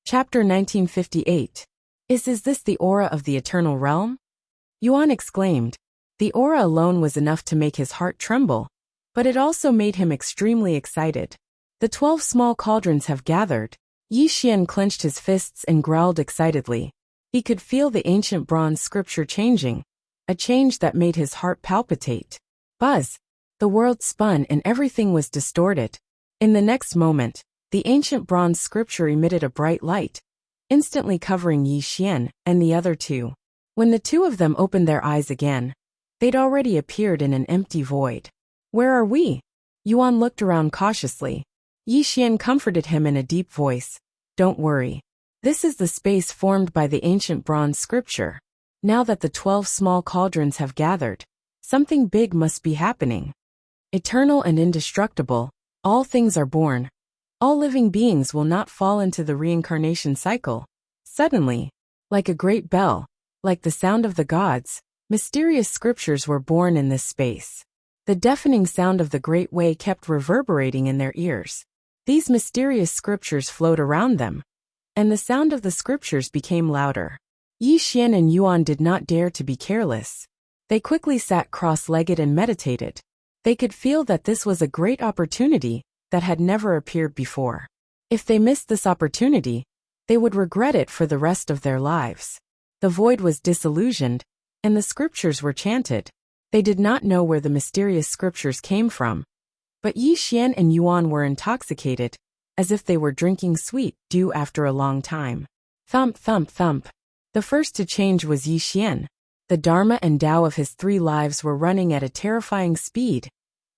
Chapter 1958. Is this the aura of the Eternal Realm? Yuan exclaimed. The aura alone was enough to make his heart tremble, but it also made him extremely excited. The 12 small cauldrons have gathered. Yi Xian clenched his fists and growled excitedly. He could feel the ancient bronze scripture changing, a change that made his heart palpitate. Buzz! The world spun and everything was distorted. In the next moment, the ancient bronze scripture emitted a bright light, instantly covering Yi Xian and the other two. When the two of them opened their eyes again, they'd already appeared in an empty void. Where are we? Yuan looked around cautiously. Yi Xian comforted him in a deep voice. Don't worry. This is the space formed by the ancient bronze scripture. Now that the 12 small cauldrons have gathered, something big must be happening. Eternal and indestructible, all things are born. All living beings will not fall into the reincarnation cycle. Suddenly, like a great bell, like the sound of the gods, mysterious scriptures were born in this space. The deafening sound of the great way kept reverberating in their ears. These mysterious scriptures flowed around them, and the sound of the scriptures became louder. Yi Xian and Yuan did not dare to be careless. They quickly sat cross-legged and meditated. They could feel that this was a great opportunity that had never appeared before. If they missed this opportunity, they would regret it for the rest of their lives. The void was disillusioned, and the scriptures were chanted. They did not know where the mysterious scriptures came from, but Yi Xian and Yuan were intoxicated, as if they were drinking sweet dew after a long time. Thump, thump, thump. The first to change was Yi Xian. The Dharma and Tao of his 3 lives were running at a terrifying speed,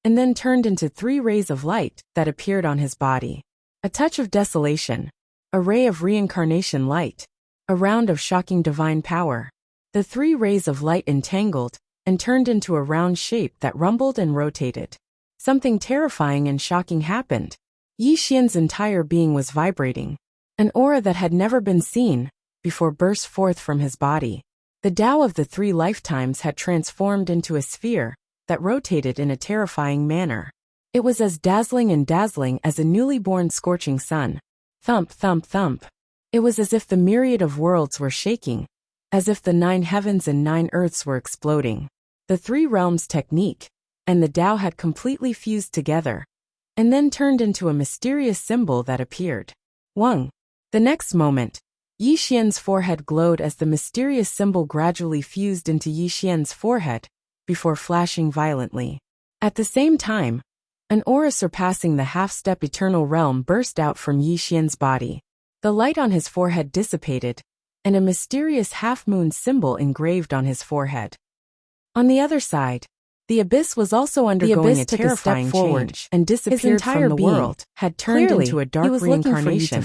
and then turned into 3 rays of light that appeared on his body. A touch of desolation, a ray of reincarnation light, a round of shocking divine power. The 3 rays of light entangled and turned into a round shape that rumbled and rotated. Something terrifying and shocking happened. Yi Xian's entire being was vibrating. An aura that had never been seen before burst forth from his body. The Tao of the 3 lifetimes had transformed into a sphere that rotated in a terrifying manner. It was as dazzling as a newly born scorching sun. Thump, thump, thump. It was as if the myriad of worlds were shaking, as if the 9 heavens and 9 earths were exploding. The 3 realms technique and the Tao had completely fused together, and then turned into a mysterious symbol that appeared. Wang. The next moment, Yi Xian's forehead glowed as the mysterious symbol gradually fused into Yi Xian's forehead, before flashing violently. At the same time, an aura surpassing the half-step eternal realm burst out from Yi Xian's body. The light on his forehead dissipated, and a mysterious half-moon symbol engraved on his forehead. On the other side, the abyss was also undergoing a terrifying change and disappeared from the world, had turned into a dark reincarnation.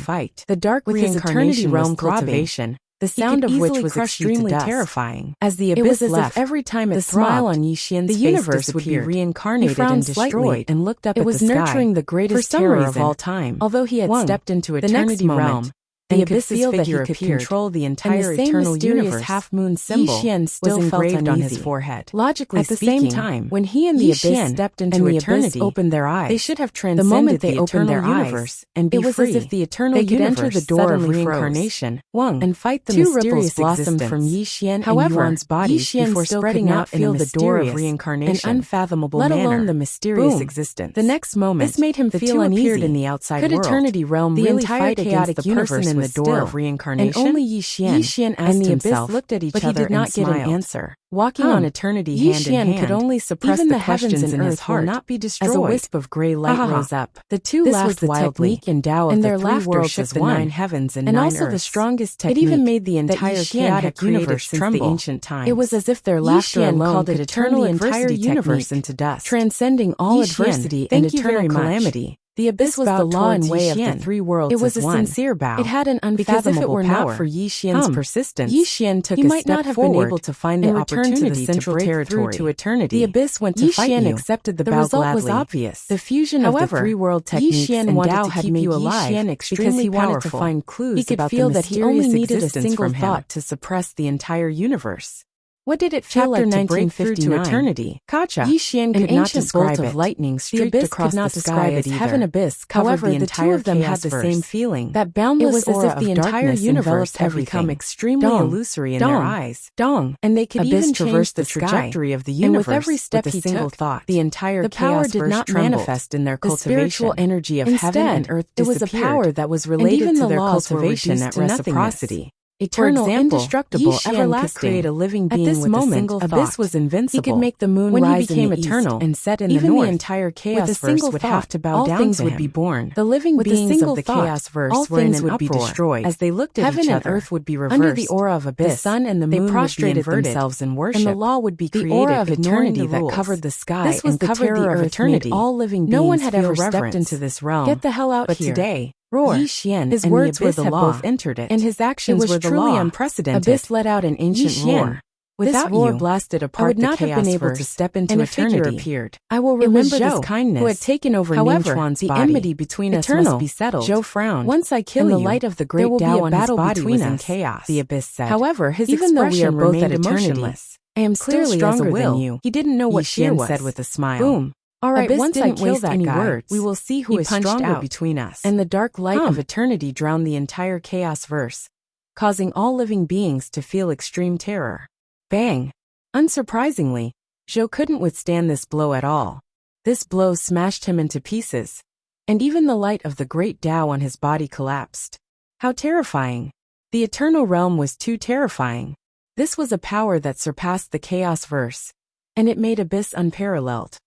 The dark reincarnation realm cultivation, the sound of which was extremely terrifying. As the abyss left, every time it smiled on Yi Xian's the universe would be reincarnated and destroyed, and looked up at the sky. It was nurturing the greatest terror of all time. Although he had stepped into eternity realm, the abyss's figure could control the entire eternal universe. Half-moon symbol was engraved on his forehead. Logically at the same time, when he and the abyss stepped into eternity, opened their eyes. They should have transcended the moment they opened their universe and be free. It was as if the eternal universe could enter the door of reincarnation, and fight the mysterious blossomed from Yi Xian and Yuan's bodies before spreading out in the door of reincarnation, an unfathomable manner, let alone the mysterious existence. The next moment, this made him feel uneasy in the outside world. Could eternity realm really fight against the universe in the door of reincarnation? And only Yi Xian and the abyss looked at each other, but he did not get an answer. Walking on eternity hand in hand, could only suppress even the heavens in his heart not be destroyed. As a wisp of gray light rose up, the two laughed wildly, and their laughter shook the 9 heavens and 9 earths. And also the strongest technique, it even made the entire chaotic universe tremble. The ancient times. It was as if their laughter alone could turn the entire universe into dust, transcending all adversity and eternal calamity. The abyss was the law and way of the 3 worlds. It was a sincere bow. It had an unfathomable power. If it were not for Yi Xian's persistence, Yi Xian took a step forward, been able to find the opportunity to break through to eternity. The abyss went to fight you. Yi Xian accepted the bow gladly. The result was obvious. The fusion of the 3 world techniques and Tao had made you alive because he wanted to find clues. He could feel that he only needed a single thought to suppress the entire universe. What did it feel like to break through to eternity? Kacha, Yi Xian could not describe it. Of lightning streaked across the sky as heaven abyss covered the entire two of them had the same feeling. That boundless aura of darkness. It was as if the entire universe had become extremely illusory in their eyes. And they could even traverse the trajectory of the universe. And with every step he took, the entire power did not manifest in their cultivation. The spiritual energy of heaven and earth disappeared. It was a power that was related to their cultivation at reciprocity. Eternal, indestructible, everlasting, create a living being. At this moment, Abyss was invincible. He could make the moon when rise he became eternal and set in the north. Even the entire chaos verse would have to bow down to him. All things would be born. The living beings of the chaos verse all things would be destroyed. As they looked at each other, heaven and earth would be reversed. Under the aura of Abyss, the sun and the moon prostrated themselves in worship, and the law would be created. The aura of eternity that covered the sky and covered the earth of eternity. All living beings. No one had ever stepped into this realm. Get the hell out here. But today, Yi Xian, his words were the law, both entered it, and his actions were truly unprecedented. Abyss let out an ancient roar. Without this roar blasted apart, I would not have been able to step into eternity. Appeared. I will remember this kindness, who had taken over Ningchuan's body. The enmity between us must be settled. Zhou frowned. Once I kill you, in the light of the great Tao on his body was in chaos. The Abyss said. However, his even though we are both at emotionless, I am clearly stronger than you. He didn't know what fear was. Said with a smile. Boom. All right, once I kill that guy, we will see who is stronger between us. And the dark light of eternity drowned the entire chaos verse, causing all living beings to feel extreme terror. Bang! Unsurprisingly, Zhou couldn't withstand this blow at all. This blow smashed him into pieces, and even the light of the great Tao on his body collapsed. How terrifying! The eternal realm was too terrifying. This was a power that surpassed the chaos verse, and it made Abyss unparalleled.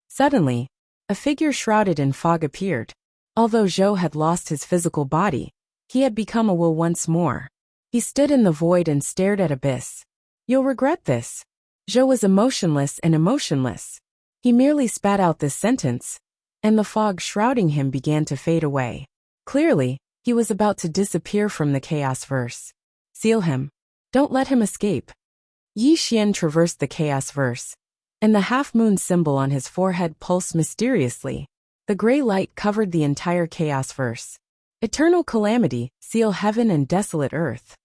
Suddenly, a figure shrouded in fog appeared. Although Zhou had lost his physical body, he had become a will once more. He stood in the void and stared at Abyss. You'll regret this. Zhou was emotionless and emotionless. He merely spat out this sentence, and the fog shrouding him began to fade away. Clearly, he was about to disappear from the chaos verse. Seal him. Don't let him escape. Yi Xian traversed the chaos verse, and the half-moon symbol on his forehead pulsed mysteriously. The gray light covered the entire chaos verse. Eternal calamity, seal heaven and desolate earth.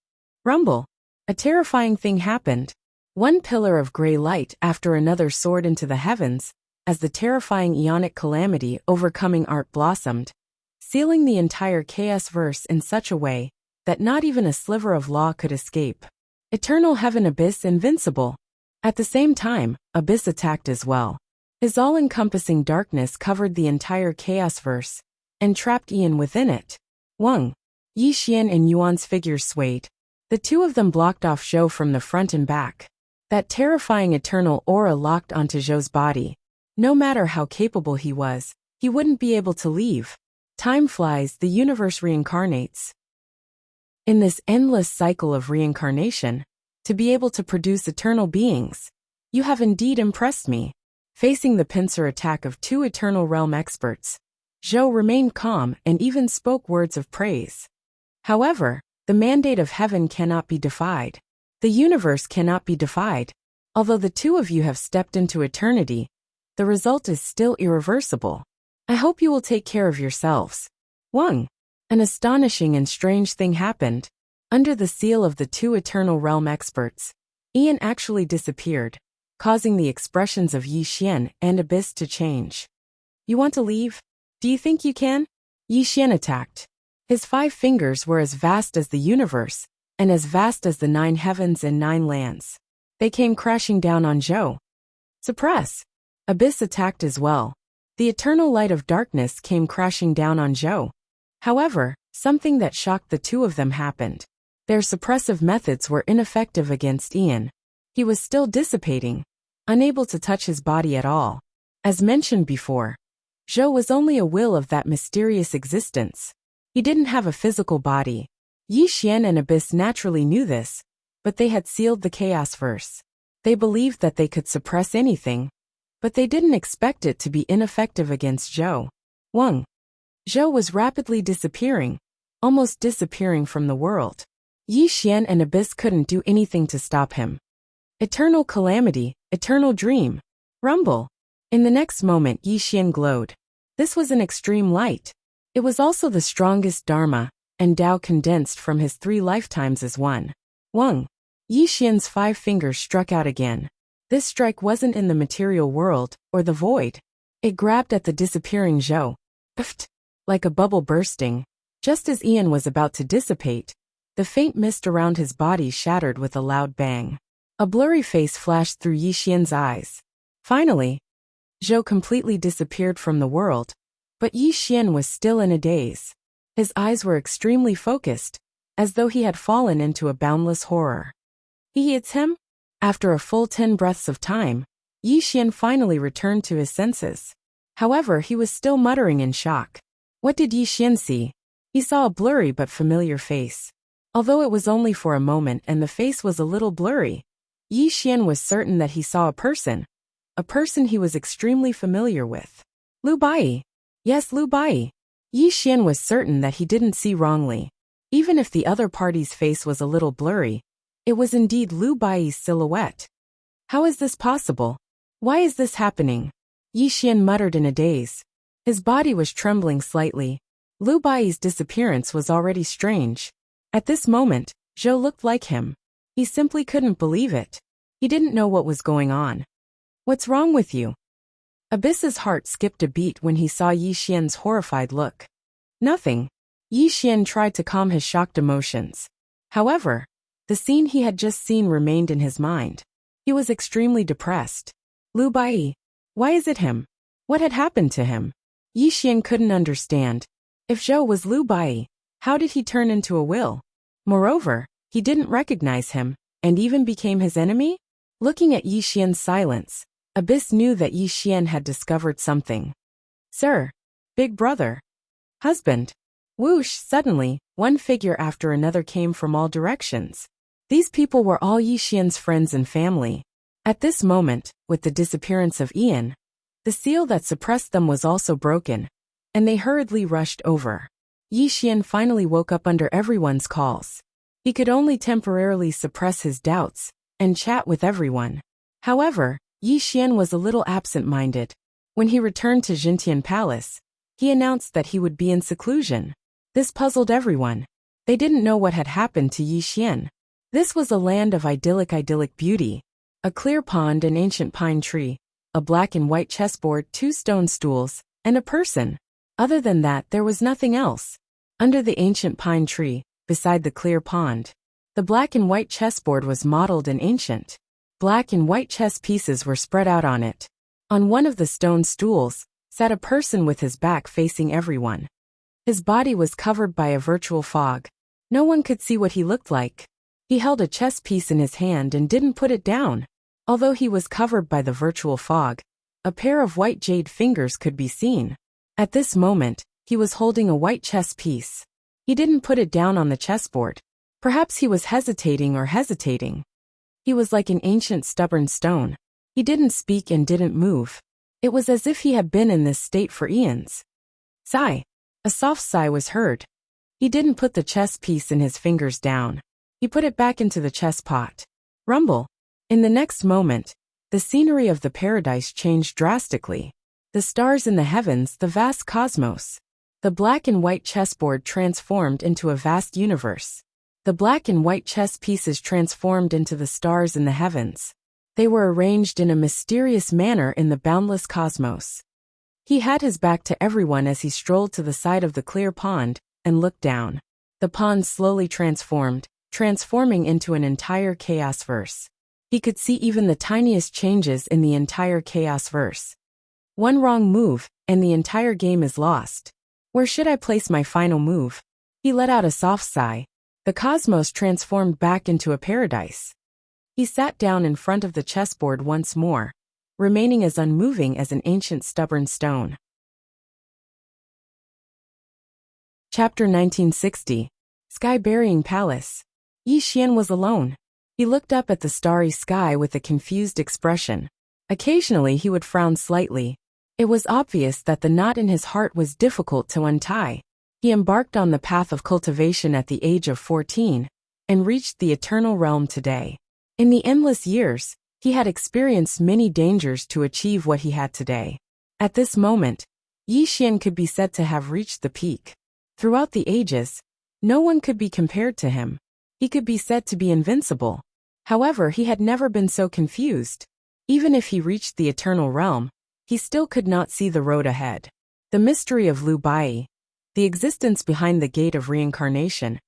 Rumble. A terrifying thing happened. One pillar of gray light after another soared into the heavens, as the terrifying eonic calamity overcoming art blossomed, sealing the entire chaos verse in such a way that not even a sliver of law could escape. Eternal heaven abyss invincible. At the same time, Abyss attacked as well. His all-encompassing darkness covered the entire chaos verse, and trapped Ian within it. Yi Xian and Yuan's figures swayed. The two of them blocked off Zhou from the front and back. That terrifying eternal aura locked onto Zhou's body. No matter how capable he was, he wouldn't be able to leave. Time flies, the universe reincarnates. In this endless cycle of reincarnation, to be able to produce eternal beings, you have indeed impressed me. Facing the pincer attack of two eternal realm experts, Zhou remained calm and even spoke words of praise. However, the mandate of heaven cannot be defied. The universe cannot be defied. Although the two of you have stepped into eternity, the result is still irreversible. I hope you will take care of yourselves. An astonishing and strange thing happened. Under the seal of the two eternal realm experts, Ian actually disappeared, causing the expressions of Yi Xian and Abyss to change. You want to leave? Do you think you can? Yi Xian attacked. His 5 fingers were as vast as the universe, and as vast as the 9 heavens and 9 lands. They came crashing down on Zhou. Suppress! Abyss attacked as well. The eternal light of darkness came crashing down on Zhou. However, something that shocked the two of them happened. Their suppressive methods were ineffective against Ian. He was still dissipating, unable to touch his body at all. As mentioned before, Zhou was only a will of that mysterious existence. He didn't have a physical body. Yi Xian and Abyss naturally knew this, but they had sealed the chaos verse. They believed that they could suppress anything, but they didn't expect it to be ineffective against Zhou. Zhou was rapidly disappearing, almost disappearing from the world. Yi Xian and Abyss couldn't do anything to stop him. Eternal calamity, eternal dream. Rumble. In the next moment Yi Xian glowed. This was an extreme light. It was also the strongest Dharma and Tao condensed from his 3 lifetimes as one. Yi Xian's 5 fingers struck out again. This strike wasn't in the material world, or the void. It grabbed at the disappearing Zhou. Pft! Like a bubble bursting. Just as Ian was about to dissipate, the faint mist around his body shattered with a loud bang. A blurry face flashed through Yi Xian's eyes. Finally, Zhou completely disappeared from the world, but Yi Xian was still in a daze. His eyes were extremely focused, as though he had fallen into a boundless horror. It's him? After a full 10 breaths of time, Yi Xian finally returned to his senses. However, he was still muttering in shock. What did Yi Xian see? He saw a blurry but familiar face. Although it was only for a moment and the face was a little blurry, Yi Xian was certain that he saw a person he was extremely familiar with. Lu Bai. Yes, Lu Bai. Yi Xian was certain that he didn't see wrongly. Even if the other party's face was a little blurry, it was indeed Lu Bai's silhouette. How is this possible? Why is this happening? Yi Xian muttered in a daze. His body was trembling slightly. Lu Bai's disappearance was already strange. At this moment, Zhou looked like him. He simply couldn't believe it. He didn't know what was going on. What's wrong with you? Abyss's heart skipped a beat when he saw Yi Xian's horrified look. Nothing. Yi Xian tried to calm his shocked emotions. However, the scene he had just seen remained in his mind. He was extremely depressed. Lu Bai. Why is it him? What had happened to him? Yi Xian couldn't understand. If Zhou was Lu Bai, how did he turn into a will? Moreover, he didn't recognize him, and even became his enemy? Looking at Yi Xian's silence, Abyss knew that Yi Xian had discovered something. Sir. Big brother. Husband. Whoosh! Suddenly, one figure after another came from all directions. These people were all Yi Xian's friends and family. At this moment, with the disappearance of Ian, the seal that suppressed them was also broken, and they hurriedly rushed over. Yi Xian finally woke up under everyone's calls. He could only temporarily suppress his doubts and chat with everyone. However, Yi Xian was a little absent-minded. When he returned to Jintian Palace, he announced that he would be in seclusion. This puzzled everyone. They didn't know what had happened to Yi Xian. This was a land of idyllic beauty. A clear pond, an ancient pine tree, a black and white chessboard, 2 stone stools, and a person. Other than that, there was nothing else. Under the ancient pine tree, beside the clear pond, the black and white chessboard was modeled and ancient. Black and white chess pieces were spread out on it. On one of the stone stools sat a person with his back facing everyone. His body was covered by a virtual fog. No one could see what he looked like. He held a chess piece in his hand and didn't put it down. Although he was covered by the virtual fog, a pair of white jade fingers could be seen. At this moment, he was holding a white chess piece. He didn't put it down on the chessboard. Perhaps he was hesitating. He was like an ancient stubborn stone. He didn't speak and didn't move. It was as if he had been in this state for eons. Sigh. A soft sigh was heard. He didn't put the chess piece in his fingers down. He put it back into the chess pot. Rumble. In the next moment, the scenery of the paradise changed drastically. The stars in the heavens, the vast cosmos. The black and white chessboard transformed into a vast universe. The black and white chess pieces transformed into the stars in the heavens. They were arranged in a mysterious manner in the boundless cosmos. He had his back to everyone as he strolled to the side of the clear pond and looked down. The pond slowly transforming into an entire chaos verse. He could see even the tiniest changes in the entire chaos verse. One wrong move, and the entire game is lost. Where should I place my final move? He let out a soft sigh. The cosmos transformed back into a paradise. He sat down in front of the chessboard once more, remaining as unmoving as an ancient stubborn stone. Chapter 1960. Sky-burying Palace. Yi Xian was alone. He looked up at the starry sky with a confused expression. Occasionally he would frown slightly. It was obvious that the knot in his heart was difficult to untie. He embarked on the path of cultivation at the age of 14, and reached the eternal realm today. In the endless years, he had experienced many dangers to achieve what he had today. At this moment, Yi Xian could be said to have reached the peak. Throughout the ages, no one could be compared to him. He could be said to be invincible. However, he had never been so confused. Even if he reached the eternal realm, he still could not see the road ahead. The mystery of Lu Bai, the existence behind the gate of reincarnation,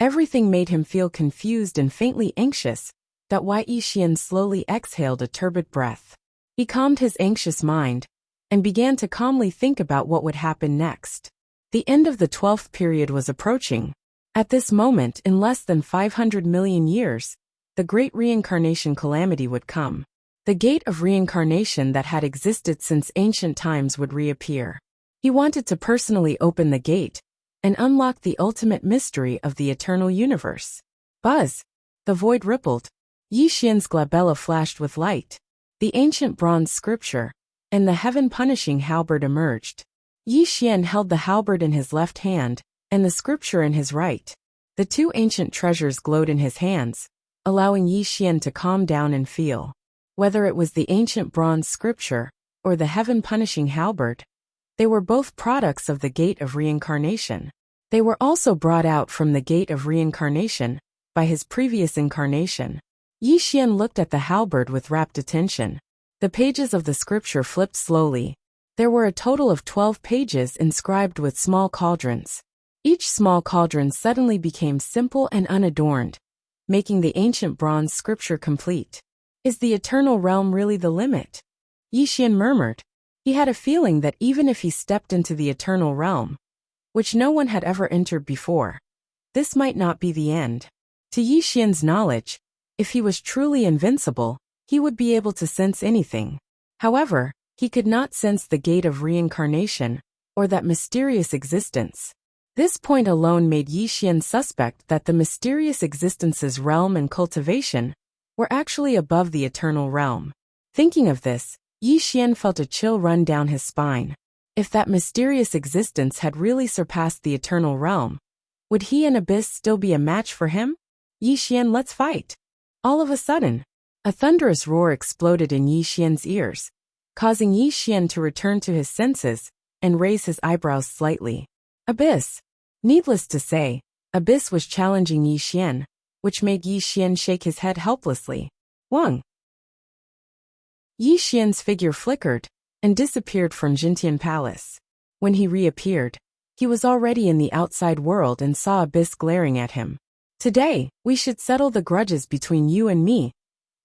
everything made him feel confused and faintly anxious. That Wei Yixian slowly exhaled a turbid breath. He calmed his anxious mind and began to calmly think about what would happen next. The end of the 12th period was approaching. At this moment, in less than 500 million years, the great reincarnation calamity would come. The gate of reincarnation that had existed since ancient times would reappear. He wanted to personally open the gate and unlock the ultimate mystery of the eternal universe. Buzz! The void rippled. Yixian's glabella flashed with light. The ancient bronze scripture and the heaven-punishing halberd emerged. Yixian held the halberd in his left hand and the scripture in his right. The two ancient treasures glowed in his hands, allowing Yixian to calm down and feel. Whether it was the ancient bronze scripture or the heaven-punishing halberd, they were both products of the gate of reincarnation. They were also brought out from the gate of reincarnation by his previous incarnation. Yixian looked at the halberd with rapt attention. The pages of the scripture flipped slowly. There were a total of 12 pages inscribed with small cauldrons. Each small cauldron suddenly became simple and unadorned, making the ancient bronze scripture complete. Is the eternal realm really the limit? Yixian murmured. He had a feeling that even if he stepped into the eternal realm, which no one had ever entered before, this might not be the end. To Yixian's knowledge, if he was truly invincible, he would be able to sense anything. However, he could not sense the gate of reincarnation or that mysterious existence. This point alone made Yixian suspect that the mysterious existence's realm and cultivation were actually above the eternal realm. Thinking of this, Yixian felt a chill run down his spine. If that mysterious existence had really surpassed the eternal realm, would he and Abyss still be a match for him? Yixian, let's fight. All of a sudden, a thunderous roar exploded in Yixian's ears, causing Yixian to return to his senses and raise his eyebrows slightly. Abyss. Needless to say, Abyss was challenging Yixian, which made Yixian shake his head helplessly. Wang. Yixian's figure flickered and disappeared from Jintian Palace. When he reappeared, he was already in the outside world and saw Abyss glaring at him. Today, we should settle the grudges between you and me,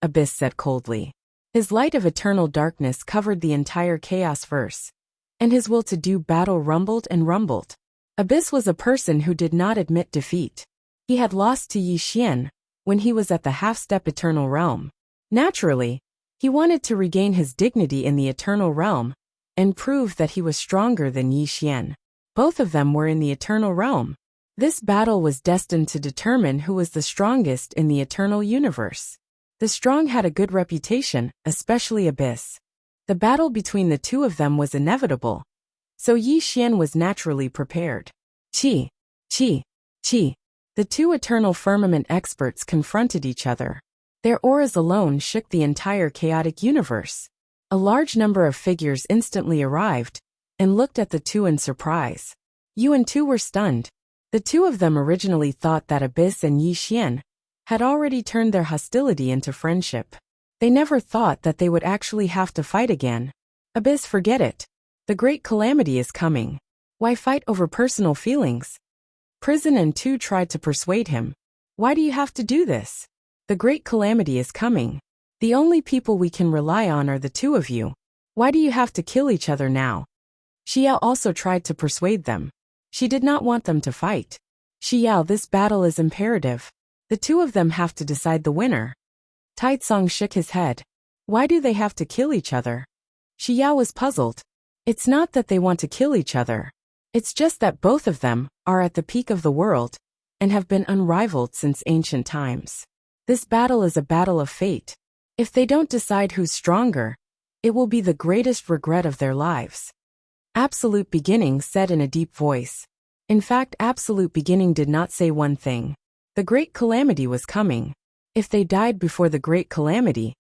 Abyss said coldly. His light of eternal darkness covered the entire chaos verse, and his will to do battle rumbled and rumbled. Abyss was a person who did not admit defeat. He had lost to Yixian when he was at the half-step eternal realm. Naturally, he wanted to regain his dignity in the eternal realm and prove that he was stronger than Yixian. Both of them were in the eternal realm. This battle was destined to determine who was the strongest in the eternal universe. The strong had a good reputation, especially Abyss. The battle between the two of them was inevitable, so Yixian was naturally prepared. Qi. The two eternal firmament experts confronted each other. Their auras alone shook the entire chaotic universe. A large number of figures instantly arrived and looked at the two in surprise. Yuan too were stunned. The two of them originally thought that Abyss and Yixian had already turned their hostility into friendship. They never thought that they would actually have to fight again. Abyss, forget it. The great calamity is coming. Why fight over personal feelings? Prison and Tu tried to persuade him. Why do you have to do this? The great calamity is coming. The only people we can rely on are the two of you. Why do you have to kill each other now? Xiao also tried to persuade them. She did not want them to fight. Xiao, this battle is imperative. The two of them have to decide the winner. Taitsong shook his head. Why do they have to kill each other? Xiao was puzzled. It's not that they want to kill each other. It's just that both of them are at the peak of the world and have been unrivaled since ancient times. This battle is a battle of fate. If they don't decide who's stronger, it will be the greatest regret of their lives. Absolute Beginning said in a deep voice. In fact, Absolute Beginning did not say one thing. The great calamity was coming. If they died before the great calamity,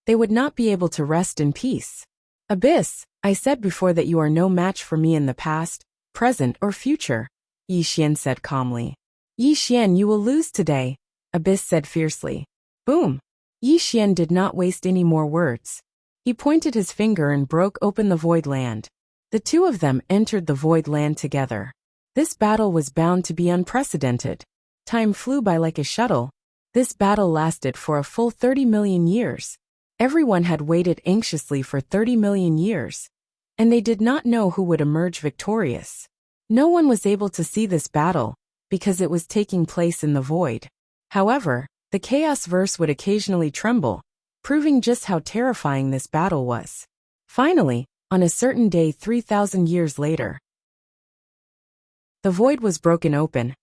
they would not be able to rest in peace. Abyss, I said before that you are no match for me in the past, present, or future, Yixian said calmly. Yixian, you will lose today, Abyss said fiercely. Boom! Yi Xian did not waste any more words. He pointed his finger and broke open the void land. The two of them entered the void land together. This battle was bound to be unprecedented. Time flew by like a shuttle. This battle lasted for a full 30 million years. Everyone had waited anxiously for 30 million years, and they did not know who would emerge victorious. No one was able to see this battle, because it was taking place in the void. However, the chaos verse would occasionally tremble, proving just how terrifying this battle was. Finally, on a certain day 3,000 years later, the void was broken open,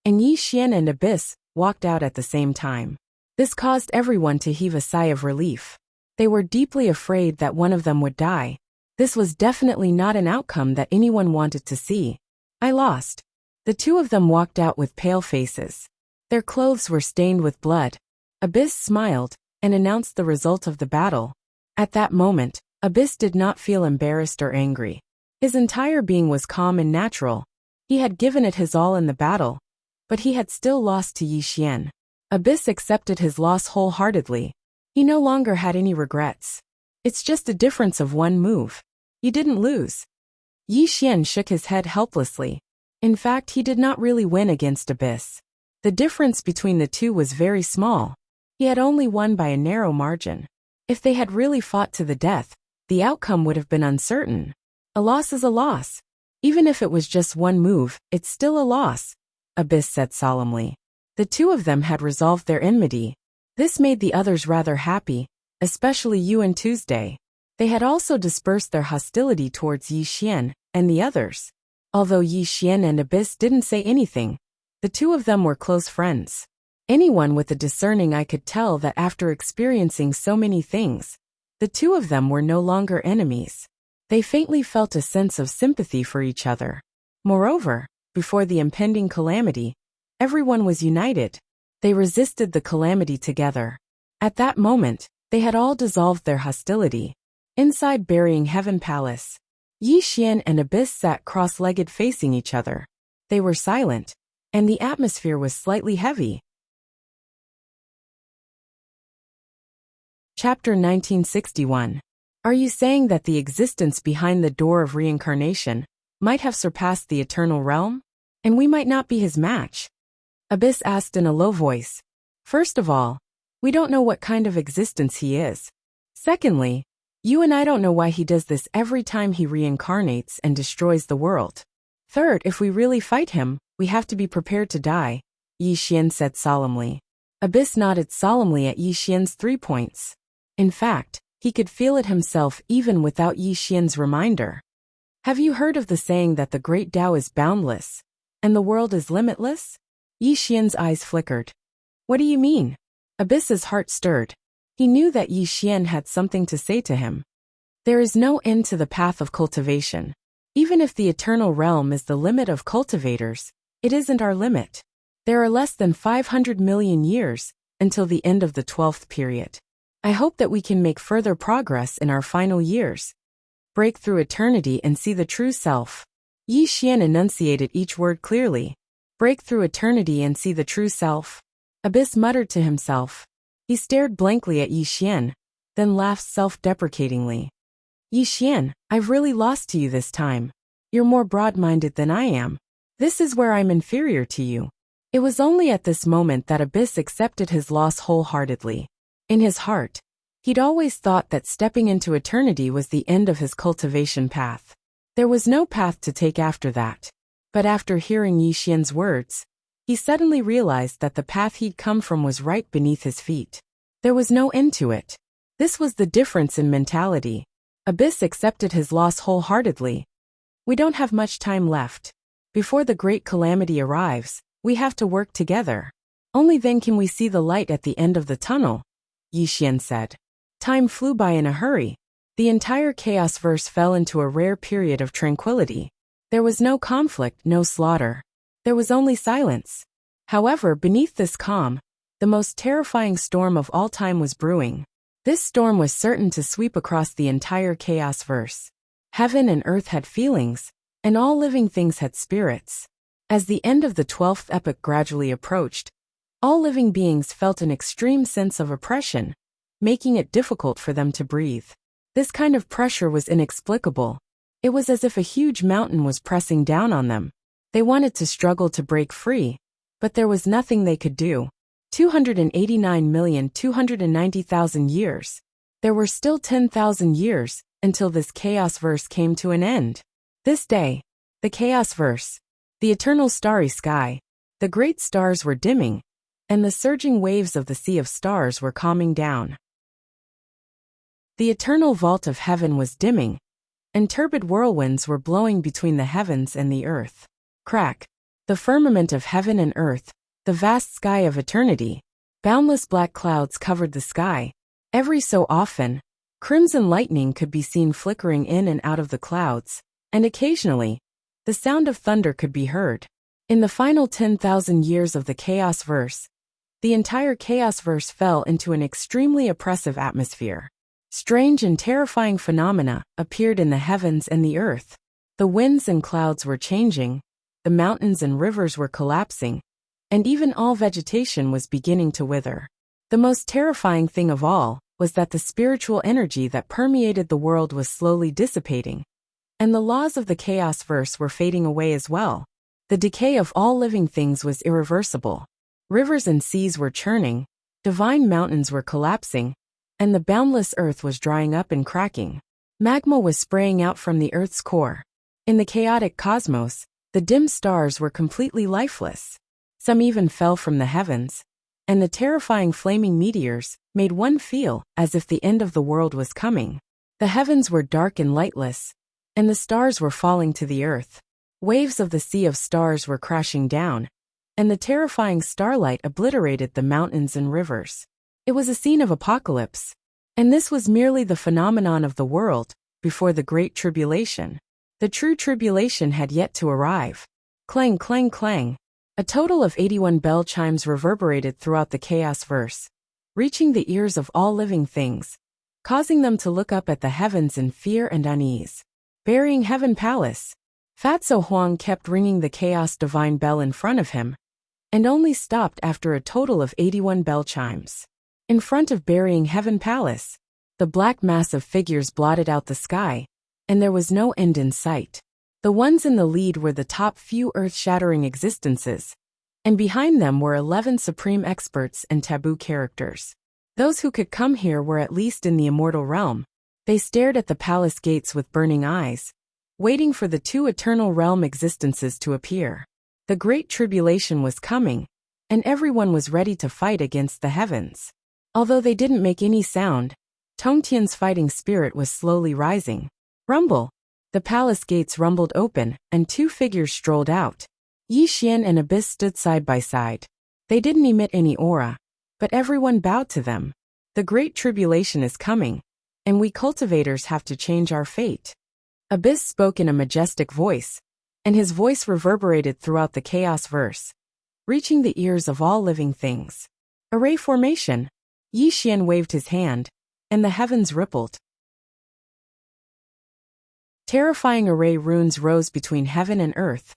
and Yi Xian and Abyss walked out at the same time. This caused everyone to heave a sigh of relief. They were deeply afraid that one of them would die. This was definitely not an outcome that anyone wanted to see. I lost. The two of them walked out with pale faces. Their clothes were stained with blood. Abyss smiled and announced the result of the battle. At that moment, Abyss did not feel embarrassed or angry. His entire being was calm and natural. He had given it his all in the battle, but he had still lost to Yi Xian. Abyss accepted his loss wholeheartedly. He no longer had any regrets. It's just a difference of one move. You didn't lose. Yi Xian shook his head helplessly. In fact, he did not really win against Abyss. The difference between the two was very small. He had only won by a narrow margin. If they had really fought to the death, the outcome would have been uncertain. A loss is a loss. Even if it was just one move, it's still a loss, Abyss said solemnly. The two of them had resolved their enmity. This made the others rather happy, especially Yu and Tuesday. They had also dispersed their hostility towards Yi Xian and the others. Although Yi Xian and Abyss didn't say anything, the two of them were close friends. Anyone with a discerning eye could tell that after experiencing so many things, the two of them were no longer enemies. They faintly felt a sense of sympathy for each other. Moreover, before the impending calamity, everyone was united. They resisted the calamity together. At that moment, they had all dissolved their hostility. Inside Burying Heaven Palace, Yi Xian and Abyss sat cross-legged facing each other. They were silent, and the atmosphere was slightly heavy. Chapter 1961. Are you saying that the existence behind the door of reincarnation might have surpassed the eternal realm? And we might not be his match? Abyss asked in a low voice. First of all, we don't know what kind of existence he is. Secondly, you and I don't know why he does this every time he reincarnates and destroys the world. Third, if we really fight him, we have to be prepared to die, Yi Xian said solemnly. Abyss nodded solemnly at Yi Xian's 3 points. In fact, he could feel it himself even without Yi Xian's reminder. Have you heard of the saying that the great Tao is boundless, and the world is limitless? Yi Xian's eyes flickered. What do you mean? Abyss's heart stirred. He knew that Yi Xian had something to say to him. There is no end to the path of cultivation. Even if the eternal realm is the limit of cultivators, it isn't our limit. There are less than 500 million years until the end of the 12th period. I hope that we can make further progress in our final years. Break through eternity and see the true self. Yi Xian enunciated each word clearly. Break through eternity and see the true self. Abyss muttered to himself. He stared blankly at Yi Xian, then laughed self-deprecatingly. Yi Xian, I've really lost to you this time. You're more broad-minded than I am. This is where I'm inferior to you. It was only at this moment that Abyss accepted his loss wholeheartedly. In his heart, he'd always thought that stepping into eternity was the end of his cultivation path. There was no path to take after that. But after hearing Yi Xian's words, he suddenly realized that the path he'd come from was right beneath his feet. There was no end to it. This was the difference in mentality. Abyss accepted his loss wholeheartedly. We don't have much time left. Before the great calamity arrives, we have to work together. Only then can we see the light at the end of the tunnel, Yi Xian said. Time flew by in a hurry. The entire chaos verse fell into a rare period of tranquility. There was no conflict, no slaughter. There was only silence. However, beneath this calm, the most terrifying storm of all time was brewing. This storm was certain to sweep across the entire chaos verse. Heaven and earth had feelings, and all living things had spirits. As the end of the 12th epoch gradually approached, all living beings felt an extreme sense of oppression, making it difficult for them to breathe. This kind of pressure was inexplicable. It was as if a huge mountain was pressing down on them. They wanted to struggle to break free, but there was nothing they could do. 289,290,000 years. There were still 10,000 years until this chaos verse came to an end. This day, the chaos verse, the eternal starry sky, the great stars were dimming, and the surging waves of the sea of stars were calming down. The eternal vault of heaven was dimming, and turbid whirlwinds were blowing between the heavens and the earth. Crack! The firmament of heaven and earth, the vast sky of eternity. Boundless black clouds covered the sky. Every so often, crimson lightning could be seen flickering in and out of the clouds, and occasionally, the sound of thunder could be heard. In the final 10,000 years of the chaos verse, the entire chaos verse fell into an extremely oppressive atmosphere. Strange and terrifying phenomena appeared in the heavens and the earth. The winds and clouds were changing, the mountains and rivers were collapsing, and even all vegetation was beginning to wither. The most terrifying thing of all was that the spiritual energy that permeated the world was slowly dissipating, and the laws of the chaos verse were fading away as well. The decay of all living things was irreversible. Rivers and seas were churning, divine mountains were collapsing, and the boundless earth was drying up and cracking. Magma was spraying out from the earth's core. In the chaotic cosmos, the dim stars were completely lifeless. Some even fell from the heavens, and the terrifying flaming meteors made one feel as if the end of the world was coming. The heavens were dark and lightless, and the stars were falling to the earth. Waves of the sea of stars were crashing down, and the terrifying starlight obliterated the mountains and rivers. It was a scene of apocalypse, and this was merely the phenomenon of the world before the Great Tribulation. The true tribulation had yet to arrive. Clang, clang, clang. A total of 81 bell chimes reverberated throughout the chaos verse, reaching the ears of all living things, causing them to look up at the heavens in fear and unease. Burying Heaven Palace. Fatso Huang kept ringing the chaos divine bell in front of him, and only stopped after a total of 81 bell chimes. In front of Burying Heaven Palace, the black mass of figures blotted out the sky, and there was no end in sight. The ones in the lead were the top few earth-shattering existences, and behind them were 11 supreme experts and taboo characters. Those who could come here were at least in the immortal realm. They stared at the palace gates with burning eyes, waiting for the two eternal realm existences to appear. The Great Tribulation was coming, and everyone was ready to fight against the heavens. Although they didn't make any sound, Tongtian's fighting spirit was slowly rising. Rumble! The palace gates rumbled open, and two figures strolled out. Yi Xian and Abyss stood side by side. They didn't emit any aura, but everyone bowed to them. The Great Tribulation is coming, and we cultivators have to change our fate. Abyss spoke in a majestic voice, and his voice reverberated throughout the chaos verse, reaching the ears of all living things. Array formation. Yi Xian waved his hand, and the heavens rippled. Terrifying array runes rose between heaven and earth,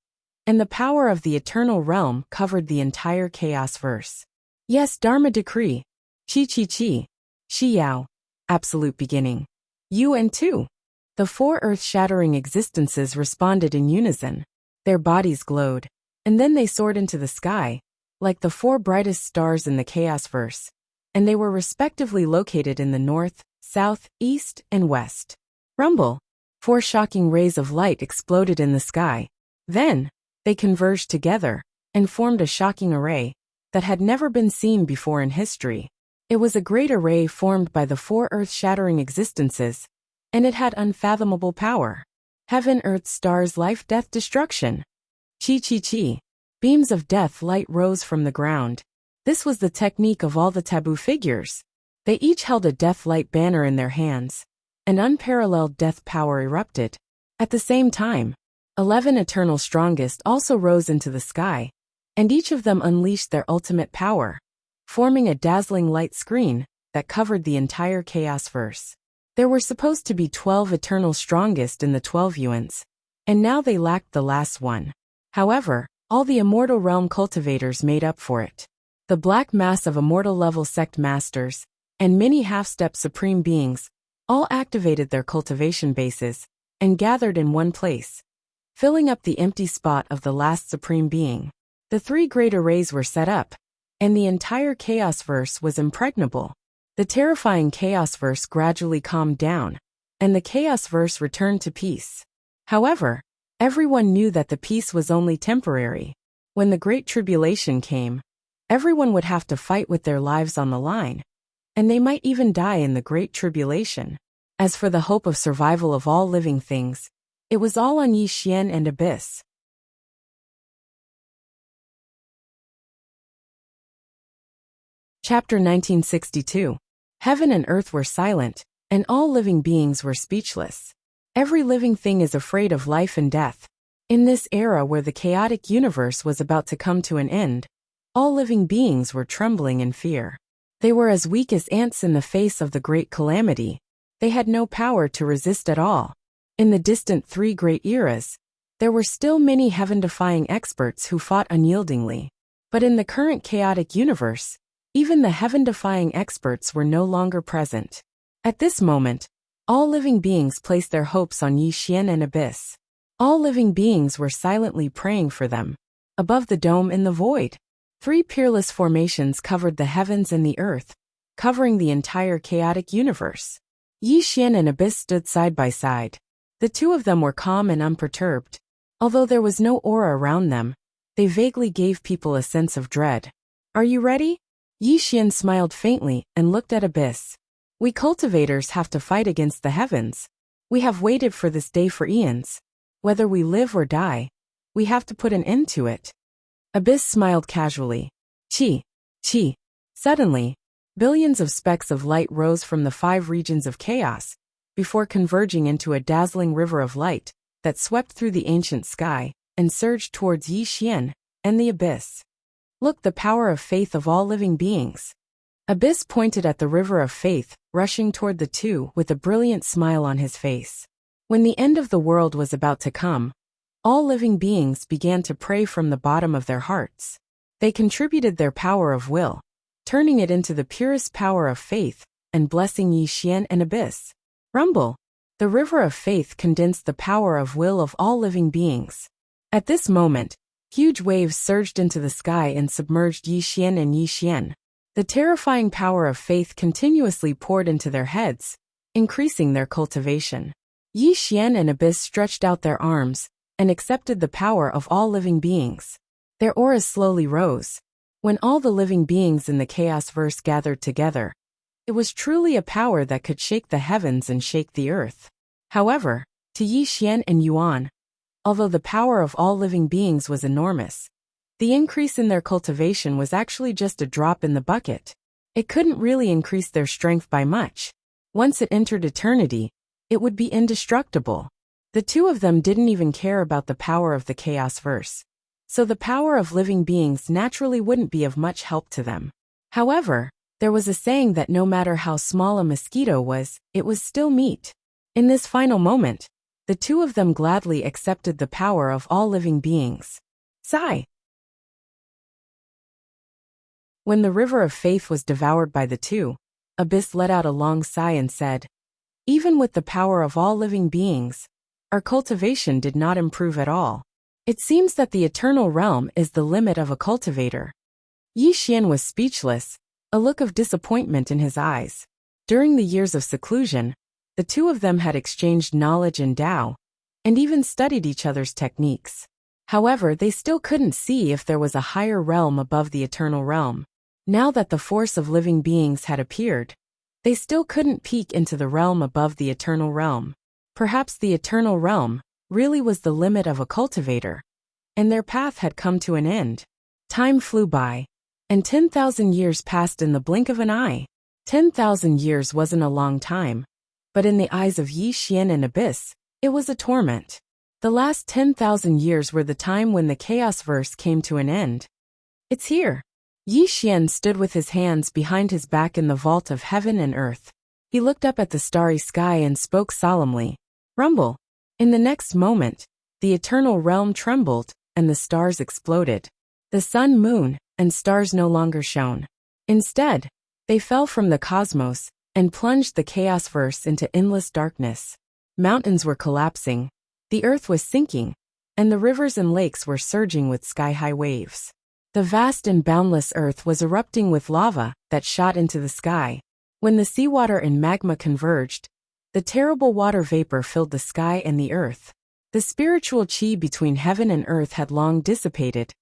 and the power of the eternal realm covered the entire chaos verse. Yes, Dharma decree. Chi Chi Chi. Shi Yao. Absolute beginning. You and two. The four earth-shattering existences responded in unison. Their bodies glowed, and then they soared into the sky, like the four brightest stars in the chaos verse, and they were respectively located in the north, south, east, and west. Rumble! 4 shocking rays of light exploded in the sky. Then, they converged together and formed a shocking array that had never been seen before in history. It was a great array formed by the 4 earth-shattering existences, and it had unfathomable power. Heaven, earth, stars, life, death, destruction. Chi Chi Chi. Beams of death light rose from the ground. This was the technique of all the taboo figures. They each held a death light banner in their hands. An unparalleled death power erupted. At the same time, 11 eternal strongest also rose into the sky, and each of them unleashed their ultimate power, forming a dazzling light screen that covered the entire chaos verse. There were supposed to be 12 eternal strongest in the 12 yuans, and now they lacked the last one. However, all the immortal realm cultivators made up for it. The black mass of immortal level sect masters and many half-step supreme beings all activated their cultivation bases and gathered in one place, filling up the empty spot of the last supreme being. The three great arrays were set up, and the entire chaos verse was impregnable. The terrifying chaos verse gradually calmed down, and the chaos verse returned to peace. However, everyone knew that the peace was only temporary. When the Great Tribulation came, everyone would have to fight with their lives on the line, and they might even die in the Great Tribulation. As for the hope of survival of all living things, it was all on Yi Xian and Abyss. Chapter 1962. Heaven and earth were silent, and all living beings were speechless. Every living thing is afraid of life and death. In this era where the chaotic universe was about to come to an end, all living beings were trembling in fear. They were as weak as ants in the face of the great calamity. They had no power to resist at all. In the distant three great eras, there were still many heaven-defying experts who fought unyieldingly. But in the current chaotic universe, even the heaven-defying experts were no longer present. At this moment, all living beings placed their hopes on Yi Xian and Abyss. All living beings were silently praying for them. Above the dome in the void, three peerless formations covered the heavens and the earth, covering the entire chaotic universe. Yi Xian and Abyss stood side by side. The two of them were calm and unperturbed. Although there was no aura around them, they vaguely gave people a sense of dread. "Are you ready?" Yi Xian smiled faintly and looked at Abyss. "We cultivators have to fight against the heavens. We have waited for this day for eons. Whether we live or die, we have to put an end to it." Abyss smiled casually. Chi. Suddenly, billions of specks of light rose from the 5 regions of chaos, before converging into a dazzling river of light that swept through the ancient sky and surged towards Yi Xian and the Abyss. "Look, the power of faith of all living beings." Abyss pointed at the river of faith, rushing toward the two with a brilliant smile on his face. When the end of the world was about to come, all living beings began to pray from the bottom of their hearts. They contributed their power of will, turning it into the purest power of faith, and blessing Yi Xian and Abyss. Rumble. The river of faith condensed the power of will of all living beings. At this moment, huge waves surged into the sky and submerged Yi Xian and Yi Xian. The terrifying power of faith continuously poured into their heads, increasing their cultivation. Yi Xian and Abyss stretched out their arms and accepted the power of all living beings. Their auras slowly rose. When all the living beings in the chaos verse gathered together, it was truly a power that could shake the heavens and shake the earth. However, to Yi Xian and Yuan, although the power of all living beings was enormous, the increase in their cultivation was actually just a drop in the bucket. It couldn't really increase their strength by much. Once it entered eternity, it would be indestructible. The two of them didn't even care about the power of the chaos verse, so the power of living beings naturally wouldn't be of much help to them. However, there was a saying that no matter how small a mosquito was, it was still meat. In this final moment, the two of them gladly accepted the power of all living beings. Sigh. When the river of faith was devoured by the two, Abyss let out a long sigh and said, "Even with the power of all living beings, our cultivation did not improve at all. It seems that the eternal realm is the limit of a cultivator." Yi Xian was speechless, a look of disappointment in his eyes. During the years of seclusion, the two of them had exchanged knowledge and Tao, and even studied each other's techniques. However, they still couldn't see if there was a higher realm above the eternal realm. Now that the force of living beings had appeared, they still couldn't peek into the realm above the eternal realm. Perhaps the eternal realm really was the limit of a cultivator, and their path had come to an end. Time flew by, and 10,000 years passed in the blink of an eye. 10,000 years wasn't a long time, but in the eyes of Yi Xian and Abyss, it was a torment. The last 10,000 years were the time when the chaos verse came to an end. "It's here." Yi Xian stood with his hands behind his back in the vault of heaven and earth. He looked up at the starry sky and spoke solemnly. Rumble. In the next moment, the eternal realm trembled, and the stars exploded. The sun, moon, and stars no longer shone. Instead, They fell from the cosmos and plunged the chaos-verse into endless darkness. Mountains were collapsing, the earth was sinking, and the rivers and lakes were surging with sky-high waves. The vast and boundless earth was erupting with lava that shot into the sky. When the seawater and magma converged, the terrible water vapor filled the sky and the earth. The spiritual chi between heaven and earth had long dissipated,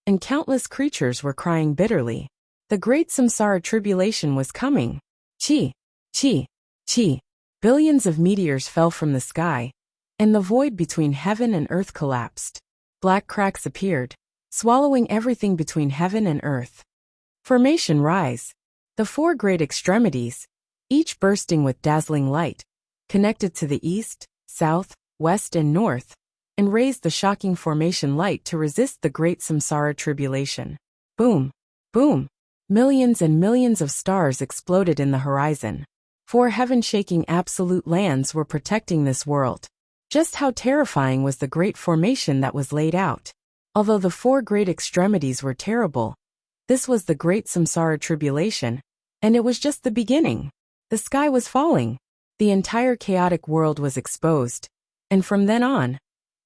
and countless creatures were crying bitterly. The great samsara tribulation was coming. Chi, chi, chi. Billions of meteors fell from the sky, and the void between heaven and earth collapsed. Black cracks appeared, swallowing everything between heaven and earth. Formation rise. The four great extremities, each bursting with dazzling light, connected to the east, south, west and north, and raised the shocking formation light to resist the great samsara tribulation. Boom, boom. Millions and millions of stars exploded in the horizon. Four heaven-shaking absolute lands were protecting this world. Just how terrifying was the great formation that was laid out. Although the four great extremities were terrible, this was the great samsara tribulation, and it was just the beginning. The sky was falling. The entire chaotic world was exposed, and from then on,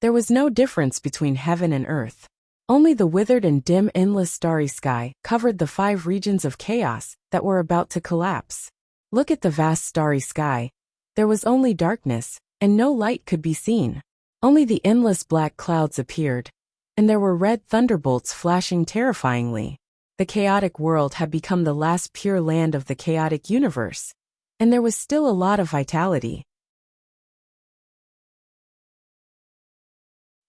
there was no difference between heaven and earth. Only the withered and dim endless starry sky covered the 5 regions of chaos that were about to collapse. Look at the vast starry sky. There was only darkness, and no light could be seen. Only the endless black clouds appeared, and there were red thunderbolts flashing terrifyingly. The chaotic world had become the last pure land of the chaotic universe, and there was still a lot of vitality.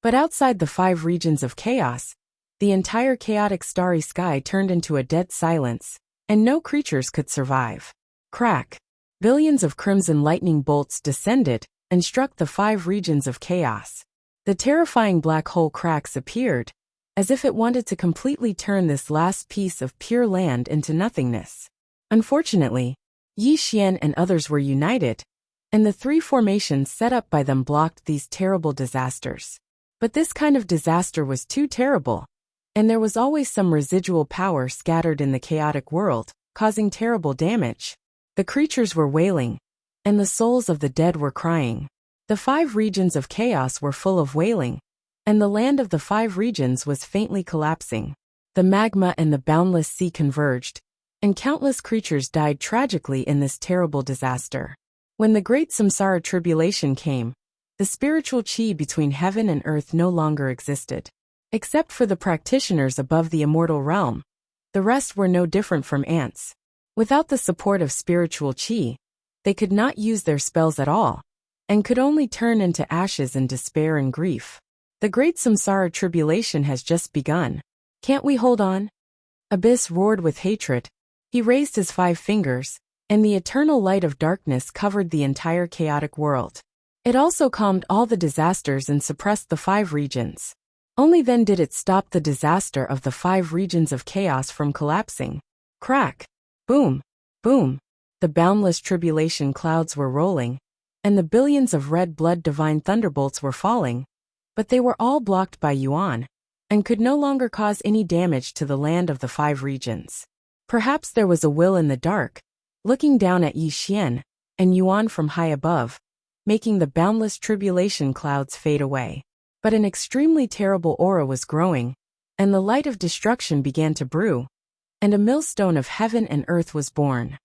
But outside the 5 regions of chaos, the entire chaotic starry sky turned into a dead silence, and no creatures could survive. Crack! Billions of crimson lightning bolts descended and struck the 5 regions of chaos. The terrifying black hole cracks appeared, as if it wanted to completely turn this last piece of pure land into nothingness. Unfortunately, Yi Xian and others were united, and the 3 formations set up by them blocked these terrible disasters. But this kind of disaster was too terrible, and there was always some residual power scattered in the chaotic world, causing terrible damage. The creatures were wailing, and the souls of the dead were crying. The 5 regions of chaos were full of wailing, and the land of the 5 regions was faintly collapsing. The magma and the boundless sea converged, and countless creatures died tragically in this terrible disaster. When the great samsara tribulation came, the spiritual chi between heaven and earth no longer existed. Except for the practitioners above the immortal realm, the rest were no different from ants. Without the support of spiritual chi, they could not use their spells at all, and could only turn into ashes in despair and grief. The great samsara tribulation has just begun. Can't we hold on? Abyss roared with hatred. He raised his 5 fingers, and the eternal light of darkness covered the entire chaotic world. It also calmed all the disasters and suppressed the 5 regions. Only then did it stop the disaster of the 5 regions of chaos from collapsing. Crack! Boom! Boom! The boundless tribulation clouds were rolling, and the billions of red blood divine thunderbolts were falling, but they were all blocked by Yuan, and could no longer cause any damage to the land of the 5 regions. Perhaps there was a will in the dark, looking down at Yi Xian and Yuan from high above, making the boundless tribulation clouds fade away. But an extremely terrible aura was growing, and the light of destruction began to brew, and a millstone of heaven and earth was born.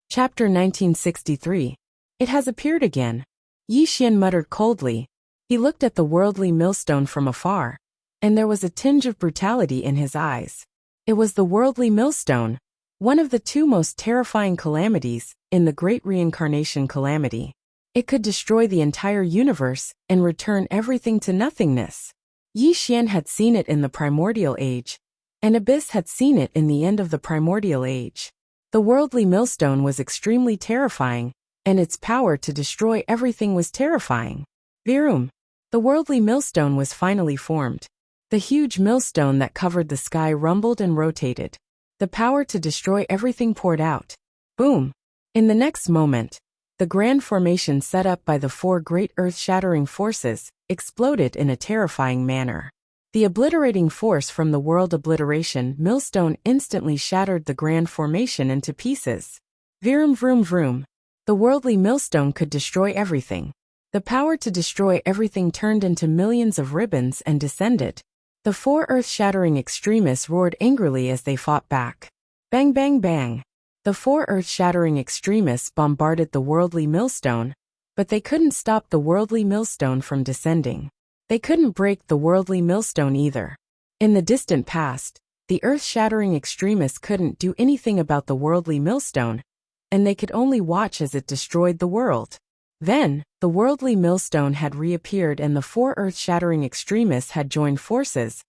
Chapter 1963. It has appeared again. Yi Xian muttered coldly. He looked at the worldly millstone from afar, and there was a tinge of brutality in his eyes. It was the worldly millstone, one of the 2 most terrifying calamities in the great reincarnation calamity. It could destroy the entire universe and return everything to nothingness. Yi Xian had seen it in the primordial age, and Abyss had seen it in the end of the primordial age. The worldly millstone was extremely terrifying, and its power to destroy everything was terrifying. Virum! The worldly millstone was finally formed. The huge millstone that covered the sky rumbled and rotated. The power to destroy everything poured out. Boom! In the next moment, the grand formation set up by the 4 great earth-shattering forces exploded in a terrifying manner. The obliterating force from the world obliteration millstone instantly shattered the grand formation into pieces. Vroom vroom vroom. The worldly millstone could destroy everything. The power to destroy everything turned into millions of ribbons and descended. The four earth-shattering extremists roared angrily as they fought back. Bang bang bang. The four earth-shattering extremists bombarded the worldly millstone, but they couldn't stop the worldly millstone from descending. They couldn't break the worldly millstone either. In the distant past, the earth-shattering extremists couldn't do anything about the worldly millstone, and they could only watch as it destroyed the world. Then, the worldly millstone had reappeared and the four earth-shattering extremists had joined forces,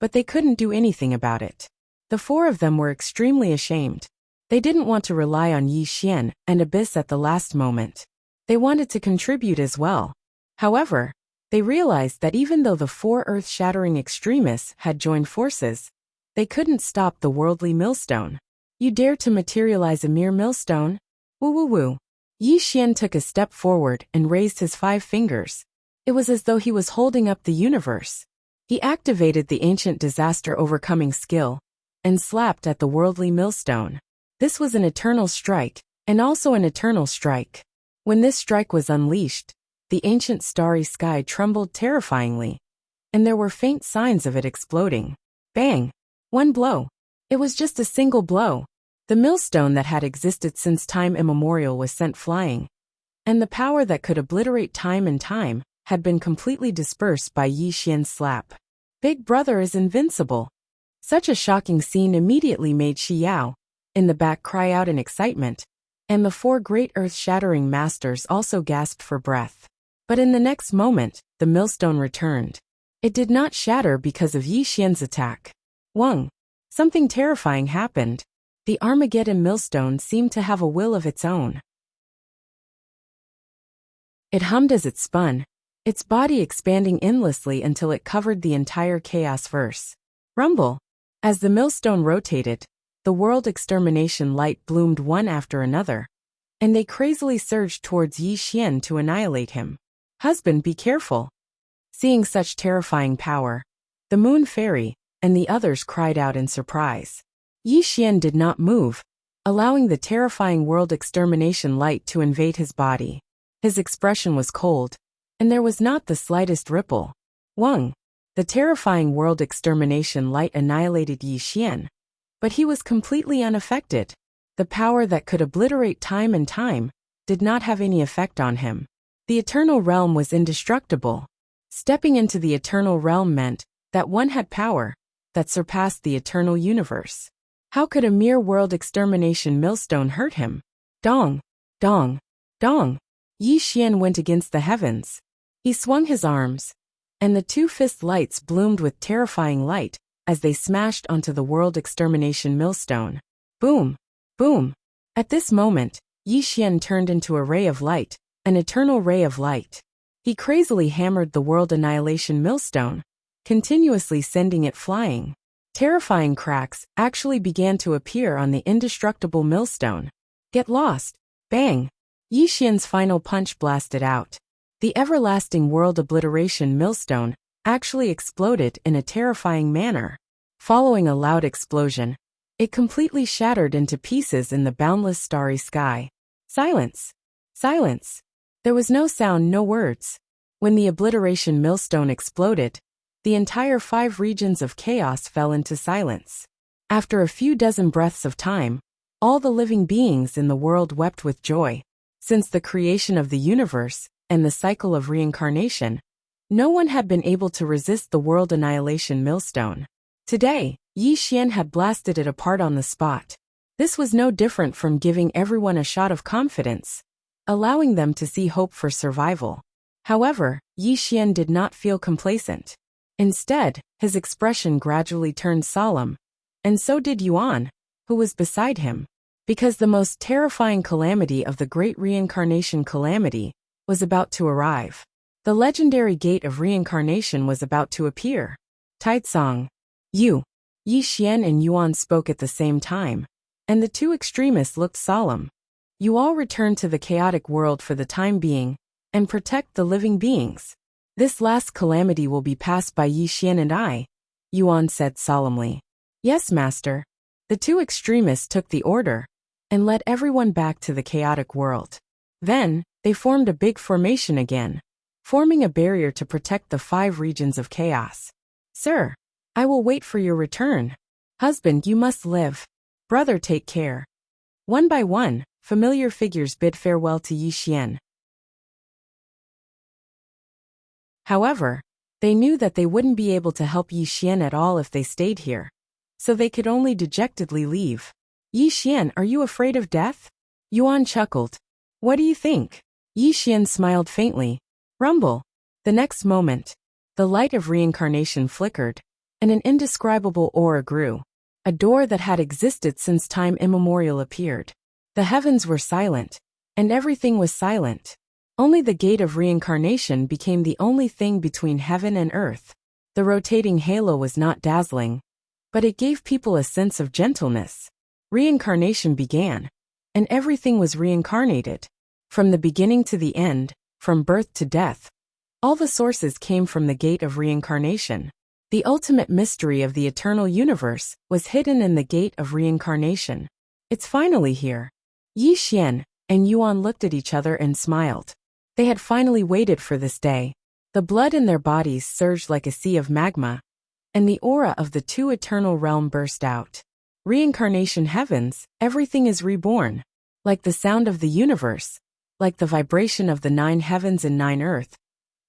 but they couldn't do anything about it. The four of them were extremely ashamed. They didn't want to rely on Yi Xian and Abyss at the last moment. They wanted to contribute as well. However, they realized that even though the four earth-shattering extremists had joined forces, they couldn't stop the worldly millstone. You dare to materialize a mere millstone? Woo woo woo. Yi Xian took a step forward and raised his 5 fingers. It was as though he was holding up the universe. He activated the ancient disaster-overcoming skill and slapped at the worldly millstone. This was an eternal strike, and also an eternal strike. When this strike was unleashed, the ancient starry sky trembled terrifyingly, and there were faint signs of it exploding. Bang! One blow. It was just a single blow. The millstone that had existed since time immemorial was sent flying, and the power that could obliterate time and time had been completely dispersed by Yi Xian's slap. Big Brother is invincible. Such a shocking scene immediately made Shi Yao, in the back, cry out in excitement, and the 4 great earth-shattering masters also gasped for breath. But in the next moment, the millstone returned. It did not shatter because of Yi Xian's attack. Wang! Something terrifying happened. The Armageddon millstone seemed to have a will of its own. It hummed as it spun, its body expanding endlessly until it covered the entire chaos verse. Rumble! As the millstone rotated, the world extermination light bloomed one after another, and they crazily surged towards Yi Xian to annihilate him. Husband, be careful. Seeing such terrifying power, the Moon Fairy and the others cried out in surprise. Yi Xian did not move, allowing the terrifying world extermination light to invade his body. His expression was cold, and there was not the slightest ripple. Wang! The terrifying world extermination light annihilated Yi Xian, but he was completely unaffected. The power that could obliterate time and time did not have any effect on him. The eternal realm was indestructible. Stepping into the eternal realm meant that one had power that surpassed the eternal universe. How could a mere world extermination millstone hurt him? Dong! Dong! Dong! Yi Xian went against the heavens. He swung his arms, and the 2 fist lights bloomed with terrifying light as they smashed onto the world extermination millstone. Boom! Boom! At this moment, Yi Xian turned into a ray of light, an eternal ray of light. He crazily hammered the world annihilation millstone, continuously sending it flying. Terrifying cracks actually began to appear on the indestructible millstone. Get lost! Bang! Yi Xian's final punch blasted out. The everlasting world obliteration millstone actually exploded in a terrifying manner. Following a loud explosion, it completely shattered into pieces in the boundless starry sky. Silence! Silence! There was no sound, no words. When the obliteration millstone exploded, the entire 5 regions of chaos fell into silence. After a few dozen breaths of time, all the living beings in the world wept with joy. Since the creation of the universe and the cycle of reincarnation, no one had been able to resist the world annihilation millstone. Today, Yi Xian had blasted it apart on the spot. This was no different from giving everyone a shot of confidence, allowing them to see hope for survival. However, Yi Xian did not feel complacent. Instead, his expression gradually turned solemn, and so did Yuan, who was beside him. Because the most terrifying calamity of the great reincarnation calamity was about to arrive. The legendary gate of reincarnation was about to appear. Taitsong. Yi Xian and Yuan spoke at the same time, and the 2 extremists looked solemn. You all return to the chaotic world for the time being, and protect the living beings. This last calamity will be passed by Yi Xian and I, Yuan said solemnly. Yes, master. The two extremists took the order and led everyone back to the chaotic world. Then, they formed a big formation again, forming a barrier to protect the 5 regions of chaos. Sir, I will wait for your return. Husband, you must live. Brother, take care. One by one, familiar figures bid farewell to Yi Xian. However, they knew that they wouldn't be able to help Yi Xian at all if they stayed here, so they could only dejectedly leave. Yi Xian, are you afraid of death? Yuan chuckled. What do you think? Yi Xian smiled faintly. Rumble. The next moment, the light of reincarnation flickered, and an indescribable aura grew. A door that had existed since time immemorial appeared. The heavens were silent, and everything was silent. Only the gate of reincarnation became the only thing between heaven and earth. The rotating halo was not dazzling, but it gave people a sense of gentleness. Reincarnation began, and everything was reincarnated. From the beginning to the end, from birth to death, all the sources came from the gate of reincarnation. The ultimate mystery of the eternal universe was hidden in the gate of reincarnation. It's finally here. Yi Xian and Yuan looked at each other and smiled. They had finally waited for this day. The blood in their bodies surged like a sea of magma, and the aura of the 2 eternal realm burst out. Reincarnation heavens, everything is reborn. Like the sound of the universe, like the vibration of the 9 heavens and 9 earth.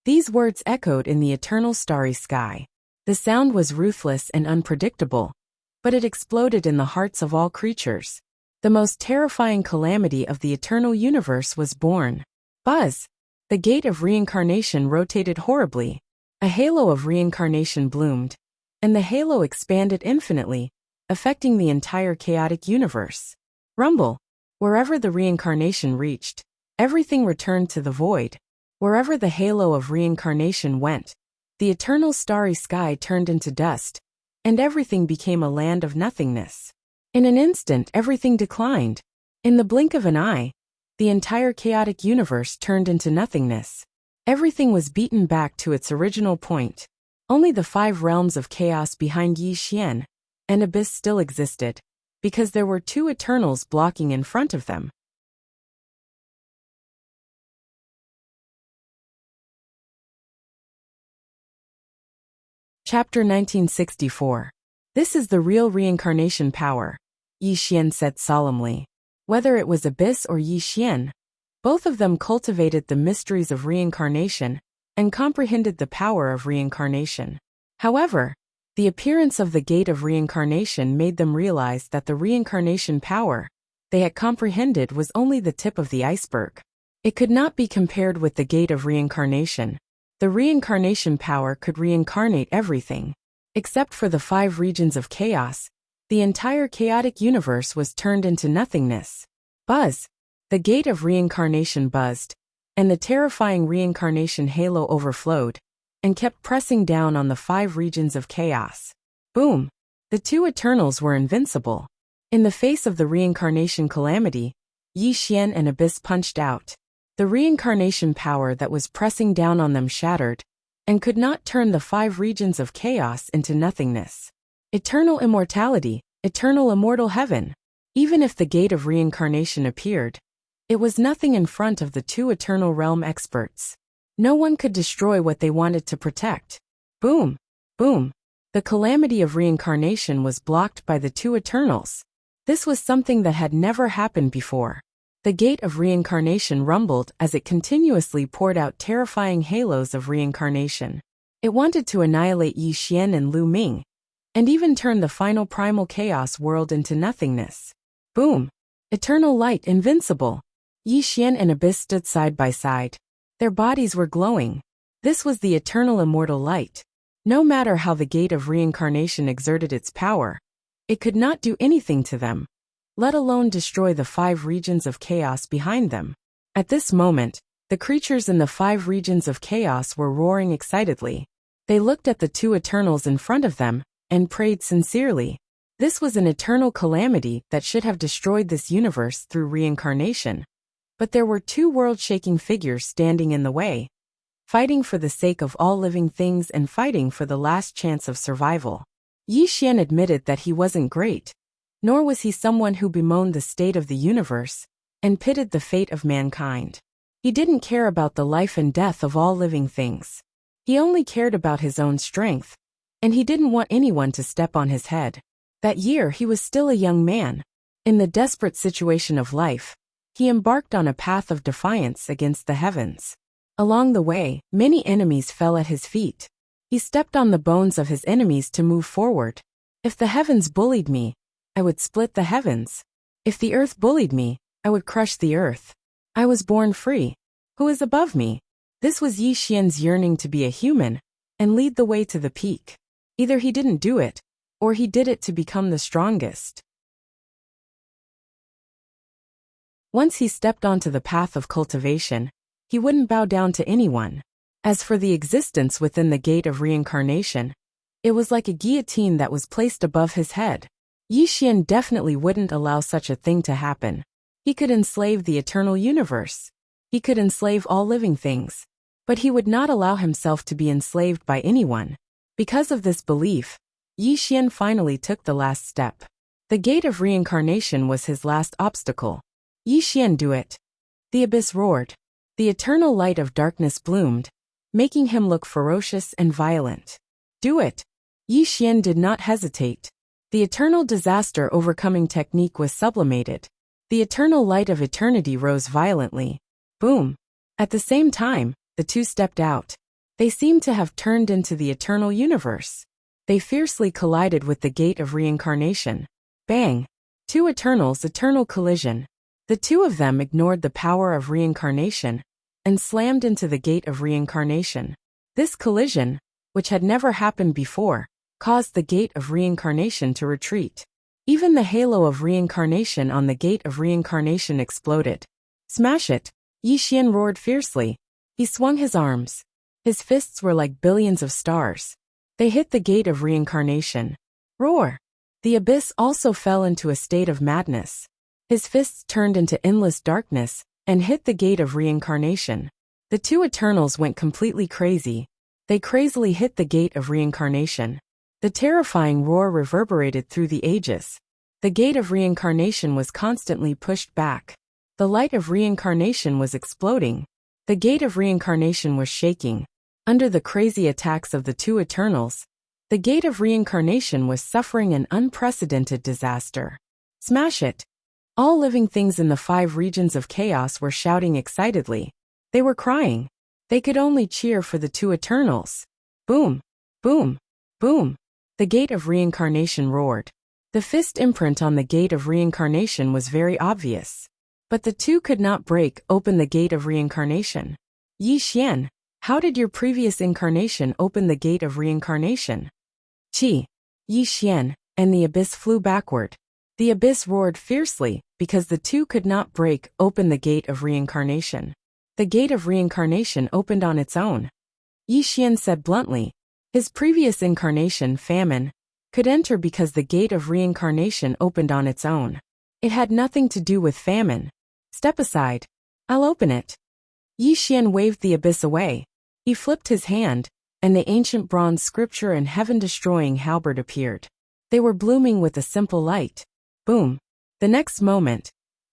These words echoed in the eternal starry sky. The sound was ruthless and unpredictable, but it exploded in the hearts of all creatures. The most terrifying calamity of the eternal universe was born. Buzz! The gate of reincarnation rotated horribly. A halo of reincarnation bloomed, and the halo expanded infinitely, affecting the entire chaotic universe. Rumble! Wherever the reincarnation reached, everything returned to the void. Wherever the halo of reincarnation went, the eternal starry sky turned into dust, and everything became a land of nothingness. In an instant, everything declined. In the blink of an eye, the entire chaotic universe turned into nothingness. Everything was beaten back to its original point. Only the 5 realms of chaos behind Yi Xian and Abyss still existed, because there were 2 Eternals blocking in front of them. Chapter 1964. This is the real reincarnation power, Yi Xian said solemnly. Whether it was Abyss or Yi Xian, both of them cultivated the mysteries of reincarnation and comprehended the power of reincarnation. However, the appearance of the gate of reincarnation made them realize that the reincarnation power they had comprehended was only the tip of the iceberg. It could not be compared with the gate of reincarnation. The reincarnation power could reincarnate everything. Except for the 5 regions of chaos, the entire chaotic universe was turned into nothingness. Buzz! The gate of reincarnation buzzed, and the terrifying reincarnation halo overflowed, and kept pressing down on the 5 regions of chaos. Boom! The 2 Eternals were invincible. In the face of the reincarnation calamity, Yi Xian and Abyss punched out. The reincarnation power that was pressing down on them shattered, and could not turn the 5 regions of chaos into nothingness. Eternal immortality, eternal immortal heaven. Even if the gate of reincarnation appeared, it was nothing in front of the 2 eternal realm experts. No one could destroy what they wanted to protect. Boom! Boom! The calamity of reincarnation was blocked by the 2 Eternals. This was something that had never happened before. The gate of reincarnation rumbled as it continuously poured out terrifying halos of reincarnation. It wanted to annihilate Yi Xian and Lu Ming, and even turn the final primal chaos world into nothingness. Boom! Eternal light, invincible. Yi Xian and Abyss stood side by side. Their bodies were glowing. This was the eternal immortal light. No matter how the gate of reincarnation exerted its power, it could not do anything to them, let alone destroy the 5 regions of chaos behind them. At this moment, the creatures in the 5 regions of chaos were roaring excitedly. They looked at the 2 Eternals in front of them, and prayed sincerely. This was an eternal calamity that should have destroyed this universe through reincarnation. But there were 2 world-shaking figures standing in the way, fighting for the sake of all living things and fighting for the last chance of survival. Yi Xian admitted that he wasn't great, nor was he someone who bemoaned the state of the universe and pitied the fate of mankind. He didn't care about the life and death of all living things. He only cared about his own strength, and he didn't want anyone to step on his head. That year he was still a young man. In the desperate situation of life, he embarked on a path of defiance against the heavens. Along the way, many enemies fell at his feet. He stepped on the bones of his enemies to move forward. If the heavens bullied me, I would split the heavens. If the earth bullied me, I would crush the earth. I was born free. Who is above me? This was Yi Xian's yearning to be a human and lead the way to the peak. Either he didn't do it, or he did it to become the strongest. Once he stepped onto the path of cultivation, he wouldn't bow down to anyone. As for the existence within the gate of reincarnation, it was like a guillotine that was placed above his head. Yi Xian definitely wouldn't allow such a thing to happen. He could enslave the eternal universe. He could enslave all living things. But he would not allow himself to be enslaved by anyone. Because of this belief, Yi Xian finally took the last step. The gate of reincarnation was his last obstacle. Yi Xian, do it. The abyss roared. The eternal light of darkness bloomed, making him look ferocious and violent. Do it. Yi Xian did not hesitate. The eternal disaster overcoming technique was sublimated. The eternal light of eternity rose violently. Boom. At the same time, the two stepped out. They seemed to have turned into the eternal universe. They fiercely collided with the gate of reincarnation. Bang! Two eternals, eternal collision. The two of them ignored the power of reincarnation and slammed into the gate of reincarnation. This collision, which had never happened before, caused the gate of reincarnation to retreat. Even the halo of reincarnation on the gate of reincarnation exploded. Smash it! Yi Xian roared fiercely. He swung his arms. His fists were like billions of stars. They hit the gate of reincarnation. Roar! The abyss also fell into a state of madness. His fists turned into endless darkness and hit the gate of reincarnation. The two Eternals went completely crazy. They crazily hit the gate of reincarnation. The terrifying roar reverberated through the ages. The gate of reincarnation was constantly pushed back. The light of reincarnation was exploding. The gate of reincarnation was shaking. Under the crazy attacks of the two Eternals, the gate of reincarnation was suffering an unprecedented disaster. Smash it! All living things in the 5 regions of chaos were shouting excitedly. They were crying. They could only cheer for the two Eternals. Boom! Boom! Boom! The gate of reincarnation roared. The fist imprint on the gate of reincarnation was very obvious. But the two could not break open the gate of reincarnation. Yi Xian, how did your previous incarnation open the gate of reincarnation? Qi. Yi Xian, and the abyss flew backward. The abyss roared fiercely, because the two could not break open the gate of reincarnation. The gate of reincarnation opened on its own. Yi Xian said bluntly, his previous incarnation, famine, could enter because the gate of reincarnation opened on its own. It had nothing to do with famine. Step aside. I'll open it. Yi Xian waved the abyss away. He flipped his hand, and the ancient bronze scripture and heaven-destroying halberd appeared. They were blooming with a simple light. Boom. The next moment,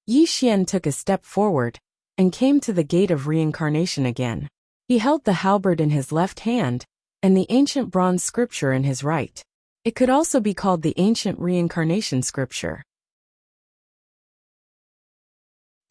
Yi Xian took a step forward and came to the gate of reincarnation again. He held the halberd in his left hand and the ancient bronze scripture in his right. It could also be called the ancient reincarnation scripture.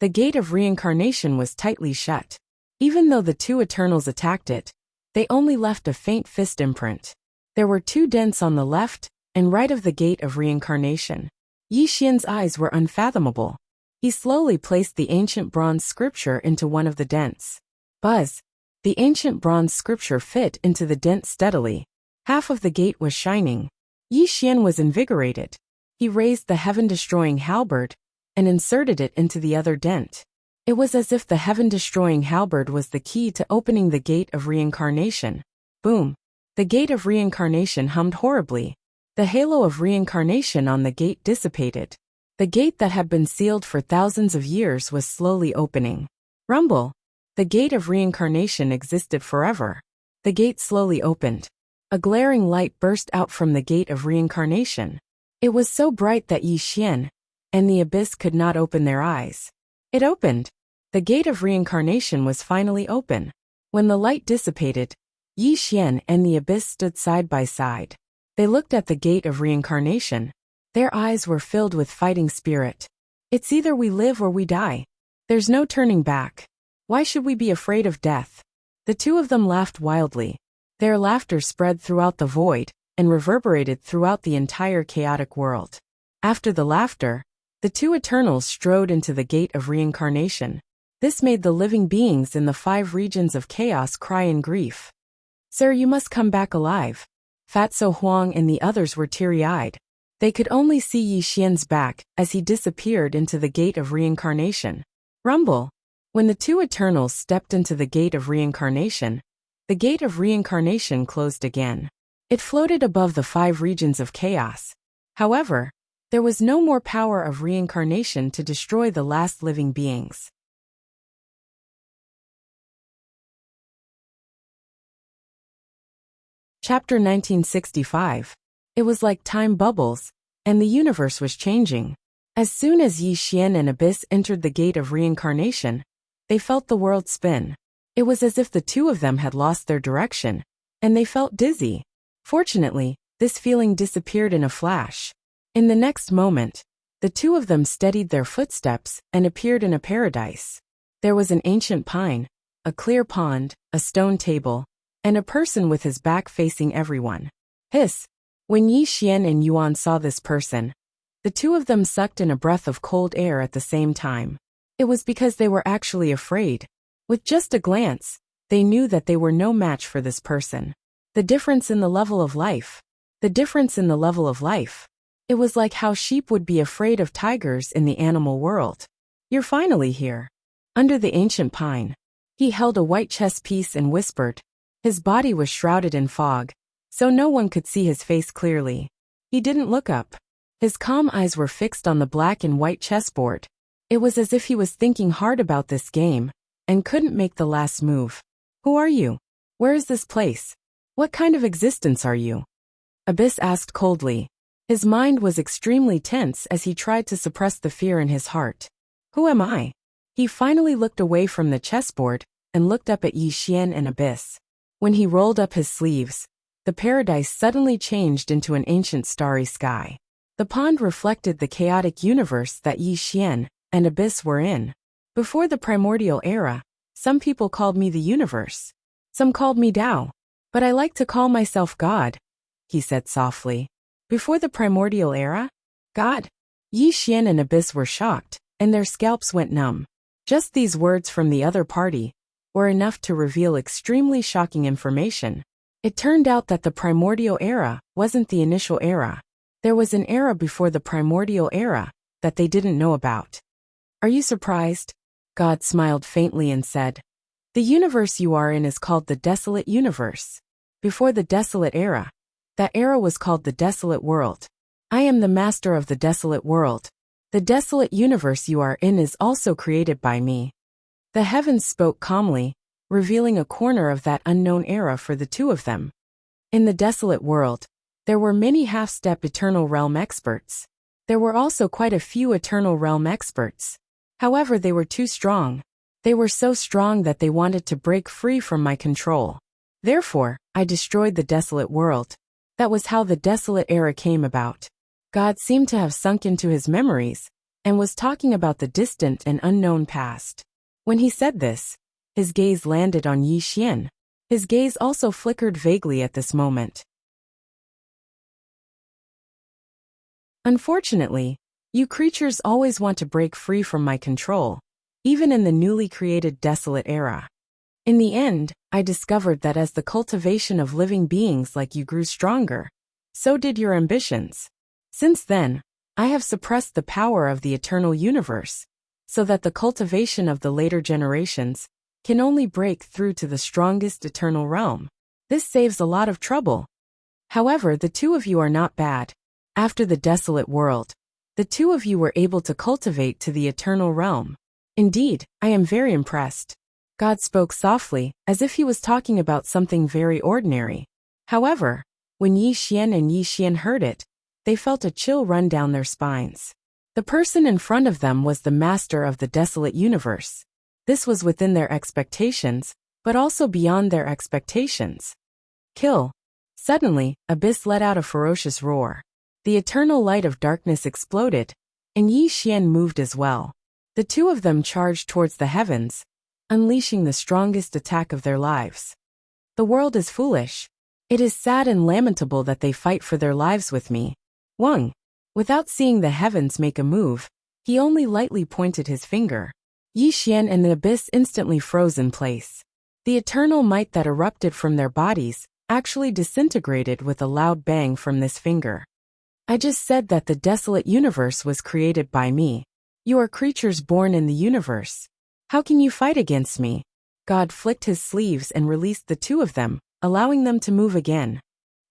The gate of reincarnation was tightly shut. Even though the two Eternals attacked it, they only left a faint fist imprint. There were 2 dents on the left and right of the gate of reincarnation. Yi Xian's eyes were unfathomable. He slowly placed the ancient bronze scripture into one of the dents. Buzz! The ancient bronze scripture fit into the dent steadily. Half of the gate was shining. Yi Xian was invigorated. He raised the heaven-destroying halberd and inserted it into the other dent. It was as if the heaven-destroying halberd was the key to opening the gate of reincarnation. Boom! The gate of reincarnation hummed horribly. The halo of reincarnation on the gate dissipated. The gate that had been sealed for thousands of years was slowly opening. Rumble! The gate of reincarnation existed forever. The gate slowly opened. A glaring light burst out from the gate of reincarnation. It was so bright that Yi Xian and the abyss could not open their eyes. It opened. The gate of reincarnation was finally open. When the light dissipated, Yi Xian and the abyss stood side by side. They looked at the gate of reincarnation. Their eyes were filled with fighting spirit. It's either we live or we die. There's no turning back. Why should we be afraid of death? The two of them laughed wildly. Their laughter spread throughout the void and reverberated throughout the entire chaotic world. After the laughter, the two Eternals strode into the gate of reincarnation. This made the living beings in the 5 regions of chaos cry in grief. Sir, you must come back alive. Fatso Huang and the others were teary-eyed. They could only see Yi Xian's back as he disappeared into the gate of reincarnation. Rumble. When the two Eternals stepped into the gate of reincarnation, the gate of reincarnation closed again. It floated above the 5 regions of chaos. However, there was no more power of reincarnation to destroy the last living beings. Chapter 1965. It was like time bubbles, and the universe was changing. As soon as Yi Xian and Abyss entered the gate of reincarnation, they felt the world spin. It was as if the two of them had lost their direction, and they felt dizzy. Fortunately, this feeling disappeared in a flash. In the next moment, the two of them steadied their footsteps and appeared in a paradise. There was an ancient pine, a clear pond, a stone table, and a person with his back facing everyone. Hiss! When Yi Xian and Yuan saw this person, the two of them sucked in a breath of cold air at the same time. It was because they were actually afraid. With just a glance, they knew that they were no match for this person. The difference in the level of life. The difference in the level of life. It was like how sheep would be afraid of tigers in the animal world. You're finally here. Under the ancient pine. He held a white chess piece and whispered. His body was shrouded in fog, so no one could see his face clearly. He didn't look up. His calm eyes were fixed on the black and white chessboard. It was as if he was thinking hard about this game, and couldn't make the last move. Who are you? Where is this place? What kind of existence are you? Abyss asked coldly. His mind was extremely tense as he tried to suppress the fear in his heart. Who am I? He finally looked away from the chessboard and looked up at Yi Xian and Abyss. When he rolled up his sleeves, the paradise suddenly changed into an ancient starry sky. The pond reflected the chaotic universe that Yi Xian and Abyss were in. Before the primordial era, some people called me the universe. Some called me Tao. But I like to call myself God, he said softly. Before the primordial era? God? Yi Xian and Abyss were shocked, and their scalps went numb. Just these words from the other party were enough to reveal extremely shocking information. It turned out that the primordial era wasn't the initial era. There was an era before the primordial era that they didn't know about. Are you surprised? God smiled faintly and said, the universe you are in is called the desolate universe. Before the desolate era, that era was called the desolate world. I am the master of the desolate world. The desolate universe you are in is also created by me. The heavens spoke calmly, revealing a corner of that unknown era for the two of them. In the desolate world, there were many half-step Eternal Realm experts. There were also quite a few Eternal Realm experts. However, they were too strong. They were so strong that they wanted to break free from my control. Therefore, I destroyed the desolate world. That was how the desolate era came about. God seemed to have sunk into his memories, and was talking about the distant and unknown past. When he said this, his gaze landed on Yi Xian. His gaze also flickered vaguely at this moment. Unfortunately, you creatures always want to break free from my control, even in the newly created desolate era. In the end, I discovered that as the cultivation of living beings like you grew stronger, so did your ambitions. Since then, I have suppressed the power of the eternal universe, so that the cultivation of the later generations can only break through to the strongest eternal realm. This saves a lot of trouble. However, the two of you are not bad. After the desolate world, the two of you were able to cultivate to the eternal realm. Indeed, I am very impressed. God spoke softly, as if he was talking about something very ordinary. However, when Yi Xian and Yi Xian heard it, they felt a chill run down their spines. The person in front of them was the master of the desolate universe. This was within their expectations, but also beyond their expectations. Kill. Suddenly, Abyss let out a ferocious roar. The eternal light of darkness exploded, and Yi Xian moved as well. The two of them charged towards the heavens, unleashing the strongest attack of their lives. The world is foolish. It is sad and lamentable that they fight for their lives with me. Wang. Without seeing the heavens make a move, he only lightly pointed his finger. Yi Xian and the Abyss instantly froze in place. The eternal might that erupted from their bodies actually disintegrated with a loud bang from this finger. I just said that the desolate universe was created by me. You are creatures born in the universe. How can you fight against me? God flicked his sleeves and released the two of them, allowing them to move again.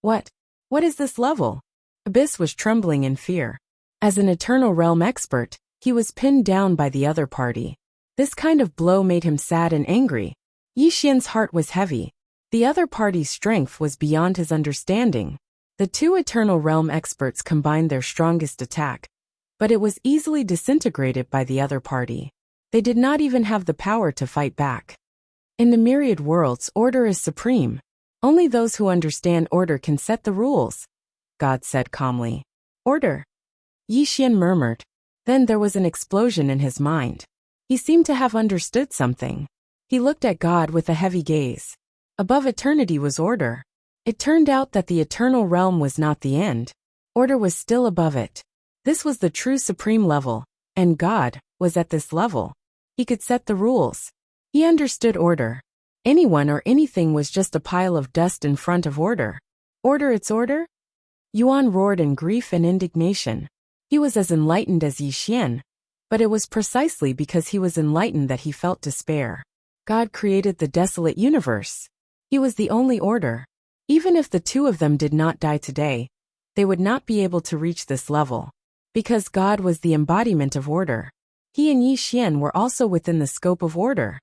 What? What is this level? Abyss was trembling in fear. As an Eternal Realm expert, he was pinned down by the other party. This kind of blow made him sad and angry. Yi Xian's heart was heavy. The other party's strength was beyond his understanding. The two Eternal Realm experts combined their strongest attack, but it was easily disintegrated by the other party. They did not even have the power to fight back. In the myriad worlds, order is supreme. Only those who understand order can set the rules, God said calmly. Order. Yi Xian murmured. Then there was an explosion in his mind. He seemed to have understood something. He looked at God with a heavy gaze. Above eternity was order. It turned out that the Eternal Realm was not the end. Order was still above it. This was the true supreme level, and God was at this level. He could set the rules. He understood order. Anyone or anything was just a pile of dust in front of order. Order its order? Yuan roared in grief and indignation. He was as enlightened as Yi Xian, but it was precisely because he was enlightened that he felt despair. God created the desolate universe. He was the only order. Even if the two of them did not die today, they would not be able to reach this level. Because God was the embodiment of order. He and Yi Xian were also within the scope of order.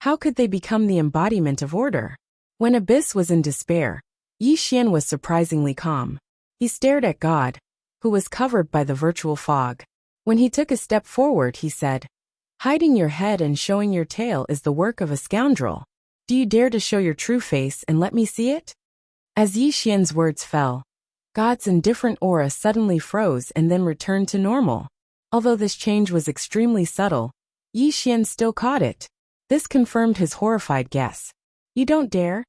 How could they become the embodiment of order? When Abyss was in despair, Yi Xian was surprisingly calm. He stared at God, who was covered by the virtual fog. When he took a step forward, he said, "Hiding your head and showing your tail is the work of a scoundrel. Do you dare to show your true face and let me see it?" As Yi Xian's words fell, God's indifferent aura suddenly froze and then returned to normal. Although this change was extremely subtle, Yi Xian still caught it. This confirmed his horrified guess. "You don't dare?"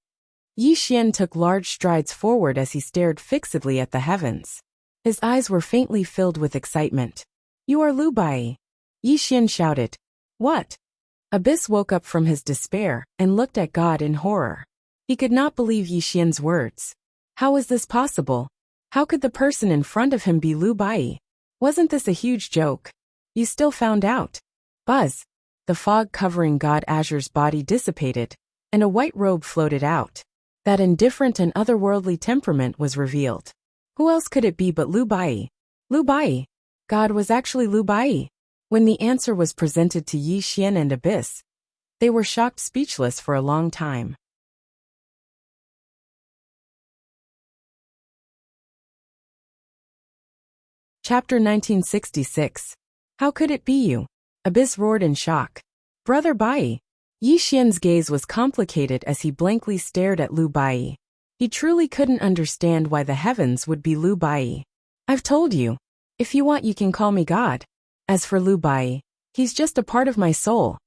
Yi Xian took large strides forward as he stared fixedly at the heavens. His eyes were faintly filled with excitement. "You are Lu Bai!" Yi Xian shouted. "What?" Abyss woke up from his despair and looked at God in horror. He could not believe Yi Xian's words. How was this possible? How could the person in front of him be Lu Bai? Wasn't this a huge joke? You still found out. Buzz. The fog covering God Azure's body dissipated, and a white robe floated out. That indifferent and otherworldly temperament was revealed. Who else could it be but Lu Bai? Lu Bai. God was actually Lu Bai. When the answer was presented to Yi Xian and Abyss, they were shocked speechless for a long time. Chapter 1966. How could it be you? Abyss roared in shock. Brother Bai. Yi Xian's gaze was complicated as he blankly stared at Lu Bai. He truly couldn't understand why the heavens would be Lu Bai. I've told you. If you want, you can call me God. As for Lu Bai, he's just a part of my soul,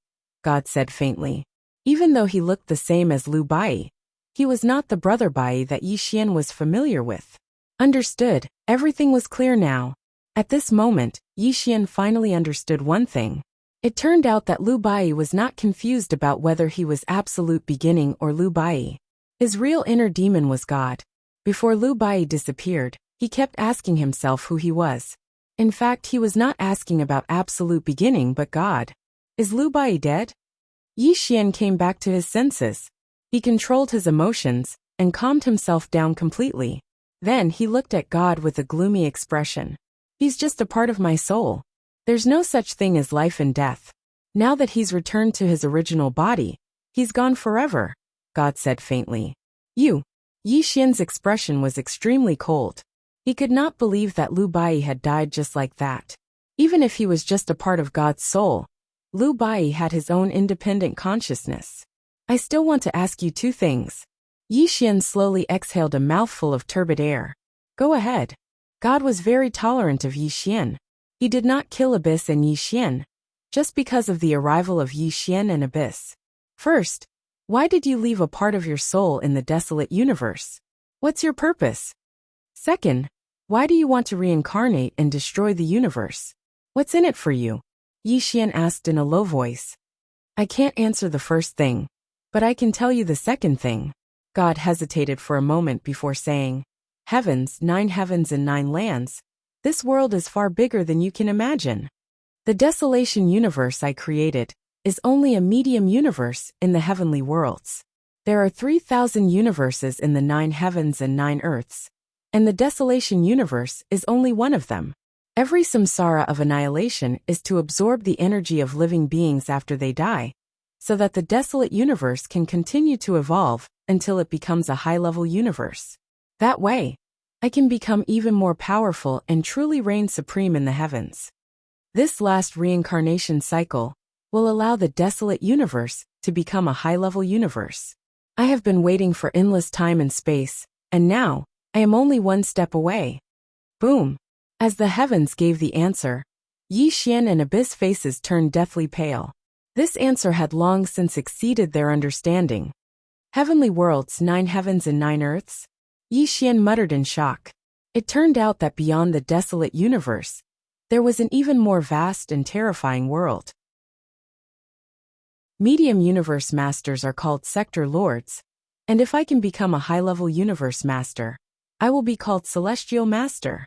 God said faintly. Even though he looked the same as Lu Bai, he was not the brother Bai that Yi Xian was familiar with. Understood. Everything was clear now. At this moment, Yi Xian finally understood one thing. It turned out that Lu Bai was not confused about whether he was absolute beginning or Lu Bai. His real inner demon was God. Before Lu Bai disappeared, he kept asking himself who he was. In fact, he was not asking about absolute beginning but God. Is Lu Bai dead? Yi Xian came back to his senses. He controlled his emotions and calmed himself down completely. Then he looked at God with a gloomy expression. He's just a part of my soul. There's no such thing as life and death. Now that he's returned to his original body, he's gone forever. God said faintly. You. Yi Xian's expression was extremely cold. He could not believe that Lu Bai had died just like that. Even if he was just a part of God's soul, Lu Bai had his own independent consciousness. I still want to ask you two things. Yi Xian slowly exhaled a mouthful of turbid air. Go ahead. God was very tolerant of Yi Xian. He did not kill Abyss and Yi Xian, just because of the arrival of Yi Xian and Abyss. First, why did you leave a part of your soul in the desolate universe? What's your purpose? Second, why do you want to reincarnate and destroy the universe? What's in it for you? Yi Xian asked in a low voice. I can't answer the first thing, but I can tell you the second thing. God hesitated for a moment before saying, Heavens, 9 heavens and 9 lands. This world is far bigger than you can imagine. The desolation universe I created is only a medium universe in the heavenly worlds. There are 3,000 universes in the 9 heavens and 9 earths, and the desolation universe is only one of them. Every samsara of annihilation is to absorb the energy of living beings after they die, so that the desolate universe can continue to evolve until it becomes a high-level universe. That way, I can become even more powerful and truly reign supreme in the heavens. This last reincarnation cycle will allow the desolate universe to become a high-level universe. I have been waiting for endless time and space, and now, I am only one step away. Boom! As the heavens gave the answer, Yi Xian and Abyss faces turned deathly pale. This answer had long since exceeded their understanding. Heavenly worlds, 9 heavens and 9 earths? Yi Xian muttered in shock. It turned out that beyond the desolate universe, there was an even more vast and terrifying world. Medium universe masters are called sector lords, and if I can become a high-level universe master, I will be called celestial master.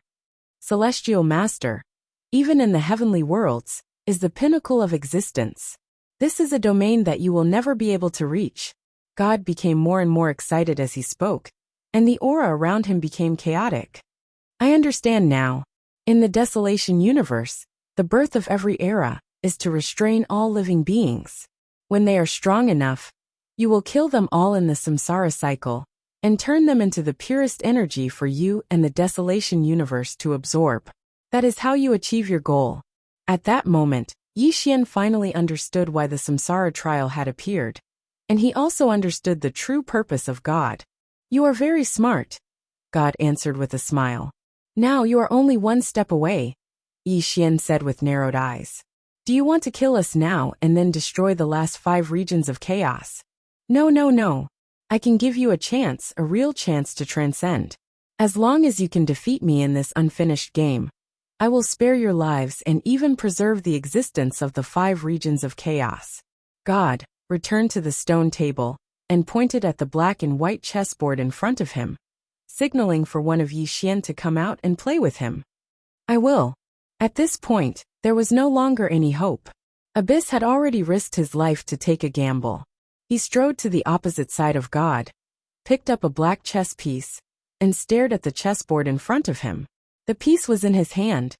Celestial master, even in the heavenly worlds, is the pinnacle of existence. This is a domain that you will never be able to reach. God became more and more excited as he spoke, and the aura around him became chaotic. I understand now. In the desolation universe, the birth of every era is to restrain all living beings. When they are strong enough, you will kill them all in the samsara cycle, and turn them into the purest energy for you and the desolation universe to absorb. That is how you achieve your goal. At that moment, Yi Xian finally understood why the samsara trial had appeared, and he also understood the true purpose of God. You are very smart, God answered with a smile. Now you are only one step away, Yi Xian said with narrowed eyes. Do you want to kill us now and then destroy the last 5 regions of chaos? No. I can give you a chance, a real chance to transcend. As long as you can defeat me in this unfinished game, I will spare your lives and even preserve the existence of the 5 regions of chaos. God returned to the stone table and pointed at the black and white chessboard in front of him, signaling for one of Yi Xian to come out and play with him. I will. At this point, there was no longer any hope. Abyss had already risked his life to take a gamble. He strode to the opposite side of God, picked up a black chess piece, and stared at the chessboard in front of him. The piece was in his hand.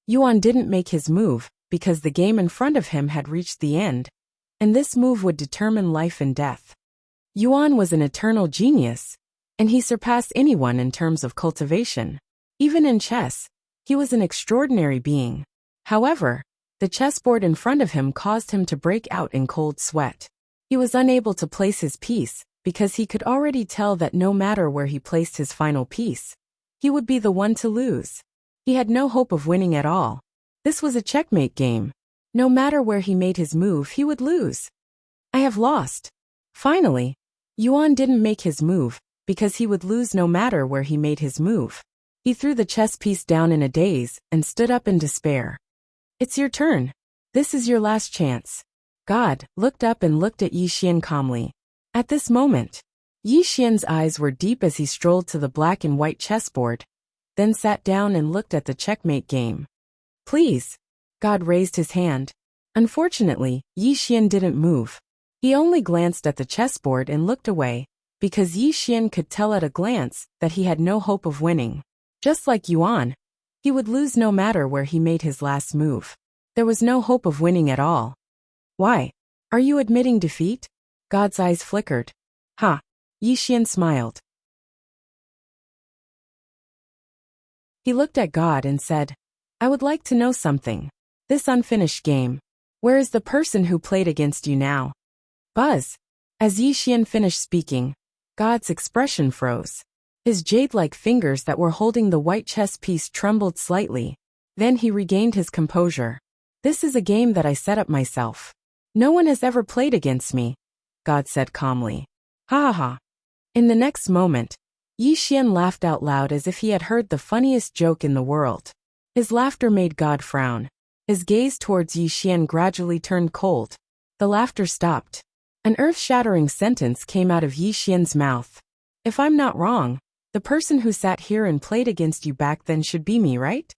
Yuan didn't make his move because the game in front of him had reached the end, and this move would determine life and death. Yuan was an eternal genius, and he surpassed anyone in terms of cultivation. Even in chess, he was an extraordinary being. However, the chessboard in front of him caused him to break out in cold sweat. He was unable to place his piece because he could already tell that no matter where he placed his final piece, he would be the one to lose. He had no hope of winning at all. This was a checkmate game. No matter where he made his move, he would lose. I have lost. Finally, Yuan didn't make his move because he would lose no matter where he made his move. He threw the chess piece down in a daze and stood up in despair. It's your turn. This is your last chance. God looked up and looked at Yi Xian calmly. At this moment, Yi Xian's eyes were deep as he strolled to the black and white chessboard, then sat down and looked at the checkmate game. Please. God raised his hand. Unfortunately, Yi Xian didn't move. He only glanced at the chessboard and looked away, because Yi Xian could tell at a glance that he had no hope of winning. Just like Yuan, he would lose no matter where he made his last move. There was no hope of winning at all. Why? Are you admitting defeat? God's eyes flickered. Ha! Yi Xian smiled. He looked at God and said, I would like to know something. This unfinished game. Where is the person who played against you now? Buzz. As Yi Xian finished speaking, God's expression froze. His jade-like fingers that were holding the white chess piece trembled slightly. Then he regained his composure. This is a game that I set up myself. No one has ever played against me, God said calmly. Ha ha ha. In the next moment, Yi Xian laughed out loud as if he had heard the funniest joke in the world. His laughter made God frown. His gaze towards Yi Xian gradually turned cold. The laughter stopped. An earth-shattering sentence came out of Yi Xian's mouth. If I'm not wrong, the person who sat here and played against you back then should be me, right?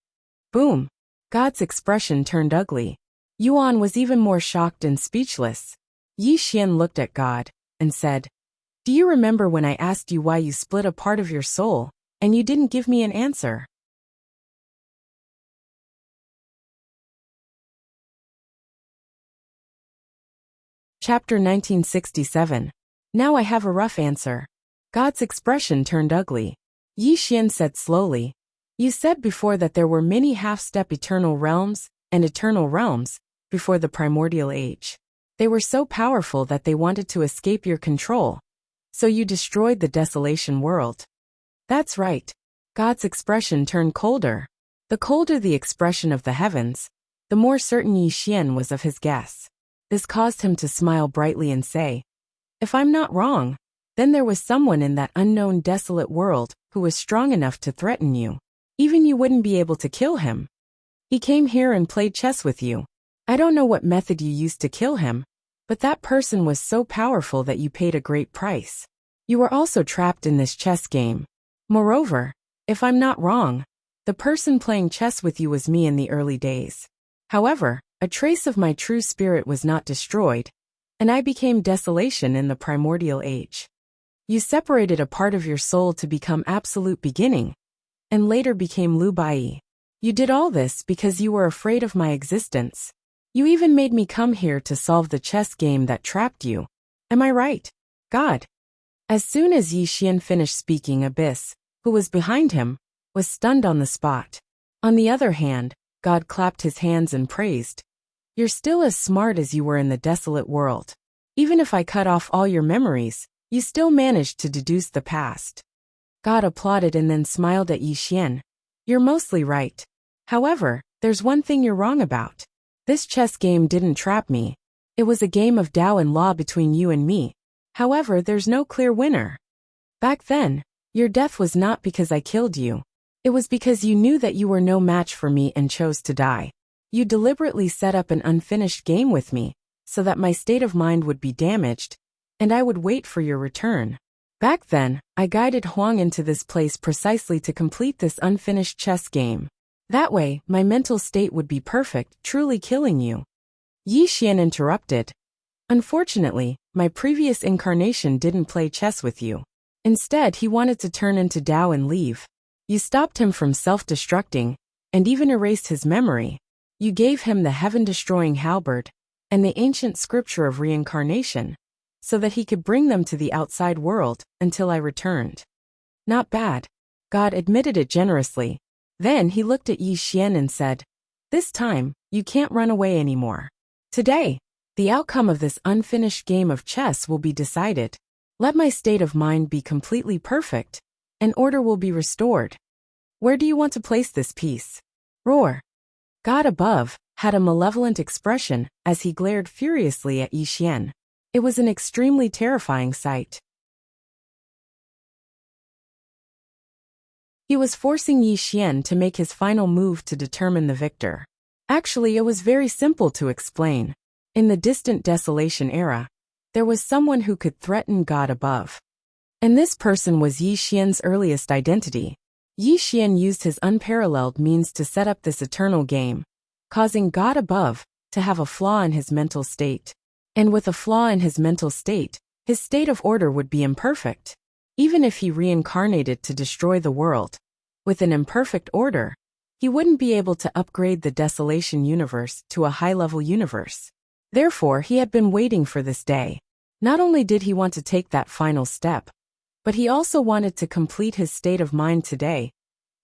Boom. God's expression turned ugly. Yuan was even more shocked and speechless. Yi Xian looked at God and said, Do you remember when I asked you why you split a part of your soul, and you didn't give me an answer? Chapter 1967. Now I have a rough answer. God's expression turned ugly. Yi Xian said slowly, You said before that there were many half-step eternal realms and eternal realms before the primordial age. They were so powerful that they wanted to escape your control. So you destroyed the desolation world. That's right. God's expression turned colder. The colder the expression of the heavens, the more certain Yi Xian was of his guess. This caused him to smile brightly and say, If I'm not wrong, then there was someone in that unknown desolate world who was strong enough to threaten you. Even you wouldn't be able to kill him. He came here and played chess with you. I don't know what method you used to kill him, but that person was so powerful that you paid a great price. You were also trapped in this chess game. Moreover, if I'm not wrong, the person playing chess with you was me in the early days. However, a trace of my true spirit was not destroyed, and I became desolation in the primordial age. You separated a part of your soul to become absolute beginning, and later became Lu Bai. You did all this because you were afraid of my existence. You even made me come here to solve the chess game that trapped you. Am I right, God? As soon as Yi Xian finished speaking, Abyss, who was behind him, was stunned on the spot. On the other hand, God clapped his hands and praised, You're still as smart as you were in the desolate world. Even if I cut off all your memories, you still managed to deduce the past. God applauded and then smiled at Yi Xian. You're mostly right. However, there's one thing you're wrong about. This chess game didn't trap me. It was a game of Tao and law between you and me. However, there's no clear winner. Back then, your death was not because I killed you. It was because you knew that you were no match for me and chose to die. You deliberately set up an unfinished game with me, so that my state of mind would be damaged, and I would wait for your return. Back then, I guided Huang into this place precisely to complete this unfinished chess game. That way, my mental state would be perfect, truly killing you. Yi Xian interrupted. Unfortunately, my previous incarnation didn't play chess with you. Instead, he wanted to turn into Tao and leave. You stopped him from self-destructing, and even erased his memory. You gave him the heaven-destroying halberd, and the ancient scripture of reincarnation, so that he could bring them to the outside world until I returned. Not bad. God admitted it generously. Then he looked at Yi Xian and said, This time, you can't run away anymore. Today, the outcome of this unfinished game of chess will be decided. Let my state of mind be completely perfect, and order will be restored. Where do you want to place this piece? Roar. God above had a malevolent expression as he glared furiously at Yi Xian. It was an extremely terrifying sight. He was forcing Yi Xian to make his final move to determine the victor. Actually, it was very simple to explain. In the distant desolation era, there was someone who could threaten God above. And this person was Yi Xian's earliest identity. Yi Xian used his unparalleled means to set up this eternal game, causing God above to have a flaw in his mental state. And with a flaw in his mental state, his state of order would be imperfect. Even if he reincarnated to destroy the world, with an imperfect order, he wouldn't be able to upgrade the desolation universe to a high-level universe. Therefore, he had been waiting for this day. Not only did he want to take that final step, but he also wanted to complete his state of mind today,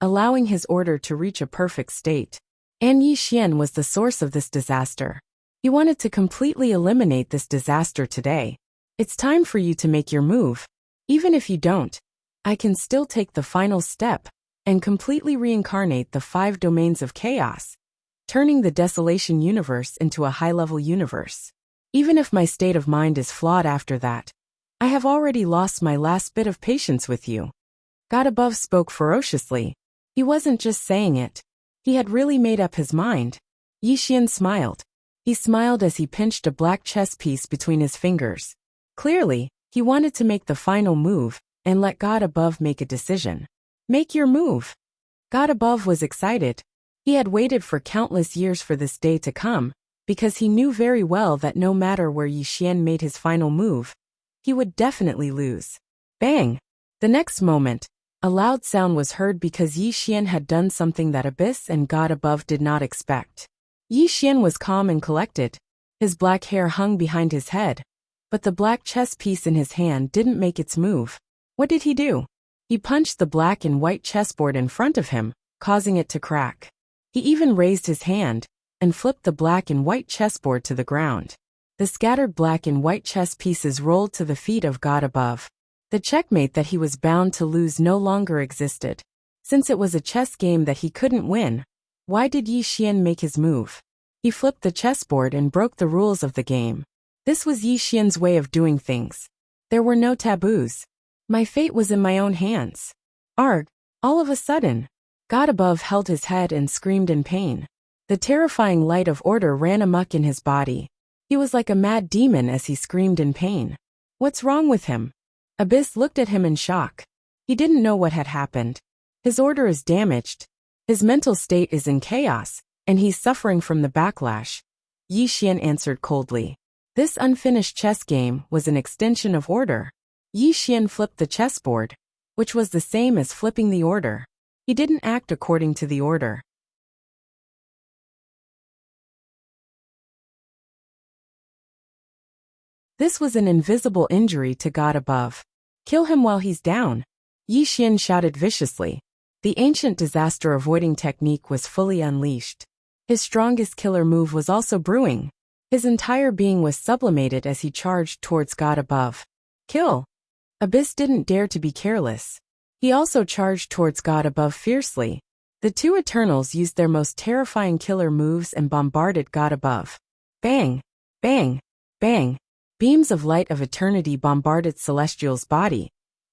allowing his order to reach a perfect state. And Yi Xian was the source of this disaster. He wanted to completely eliminate this disaster today. It's time for you to make your move. Even if you don't, I can still take the final step and completely reincarnate the 5 domains of chaos, turning the desolation universe into a high-level universe. Even if my state of mind is flawed after that, I have already lost my last bit of patience with you. God above spoke ferociously. He wasn't just saying it. He had really made up his mind. Yi Xian smiled. He smiled as he pinched a black chess piece between his fingers. Clearly, he wanted to make the final move and let God above make a decision. Make your move. God above was excited. He had waited for countless years for this day to come, because he knew very well that no matter where Yi Xian made his final move, he would definitely lose. Bang! The next moment, a loud sound was heard because Yi Xian had done something that Abyss and God above did not expect. Yi Xian was calm and collected. His black hair hung behind his head, but the black chess piece in his hand didn't make its move. What did he do? He punched the black and white chessboard in front of him, causing it to crack. He even raised his hand and flipped the black and white chessboard to the ground. The scattered black and white chess pieces rolled to the feet of God above. The checkmate that he was bound to lose no longer existed. Since it was a chess game that he couldn't win, why did Yi Xian make his move? He flipped the chessboard and broke the rules of the game. This was Yi Xian's way of doing things. There were no taboos. My fate was in my own hands. Arg! All of a sudden, God above held his head and screamed in pain. The terrifying light of order ran amok in his body. He was like a mad demon as he screamed in pain. What's wrong with him? Abyss looked at him in shock. He didn't know what had happened. His order is damaged. His mental state is in chaos, and he's suffering from the backlash. Yi Xian answered coldly. This unfinished chess game was an extension of order. Yi Xian flipped the chessboard, which was the same as flipping the order. He didn't act according to the order. This was an invisible injury to God above. Kill him while he's down. Yi Xian shouted viciously. The ancient disaster-avoiding technique was fully unleashed. His strongest killer move was also brewing. His entire being was sublimated as he charged towards God above. Kill! Abyss didn't dare to be careless. He also charged towards God above fiercely. The 2 Eternals used their most terrifying killer moves and bombarded God above. Bang! Bang! Bang! Beams of light of eternity bombarded Celestial's body,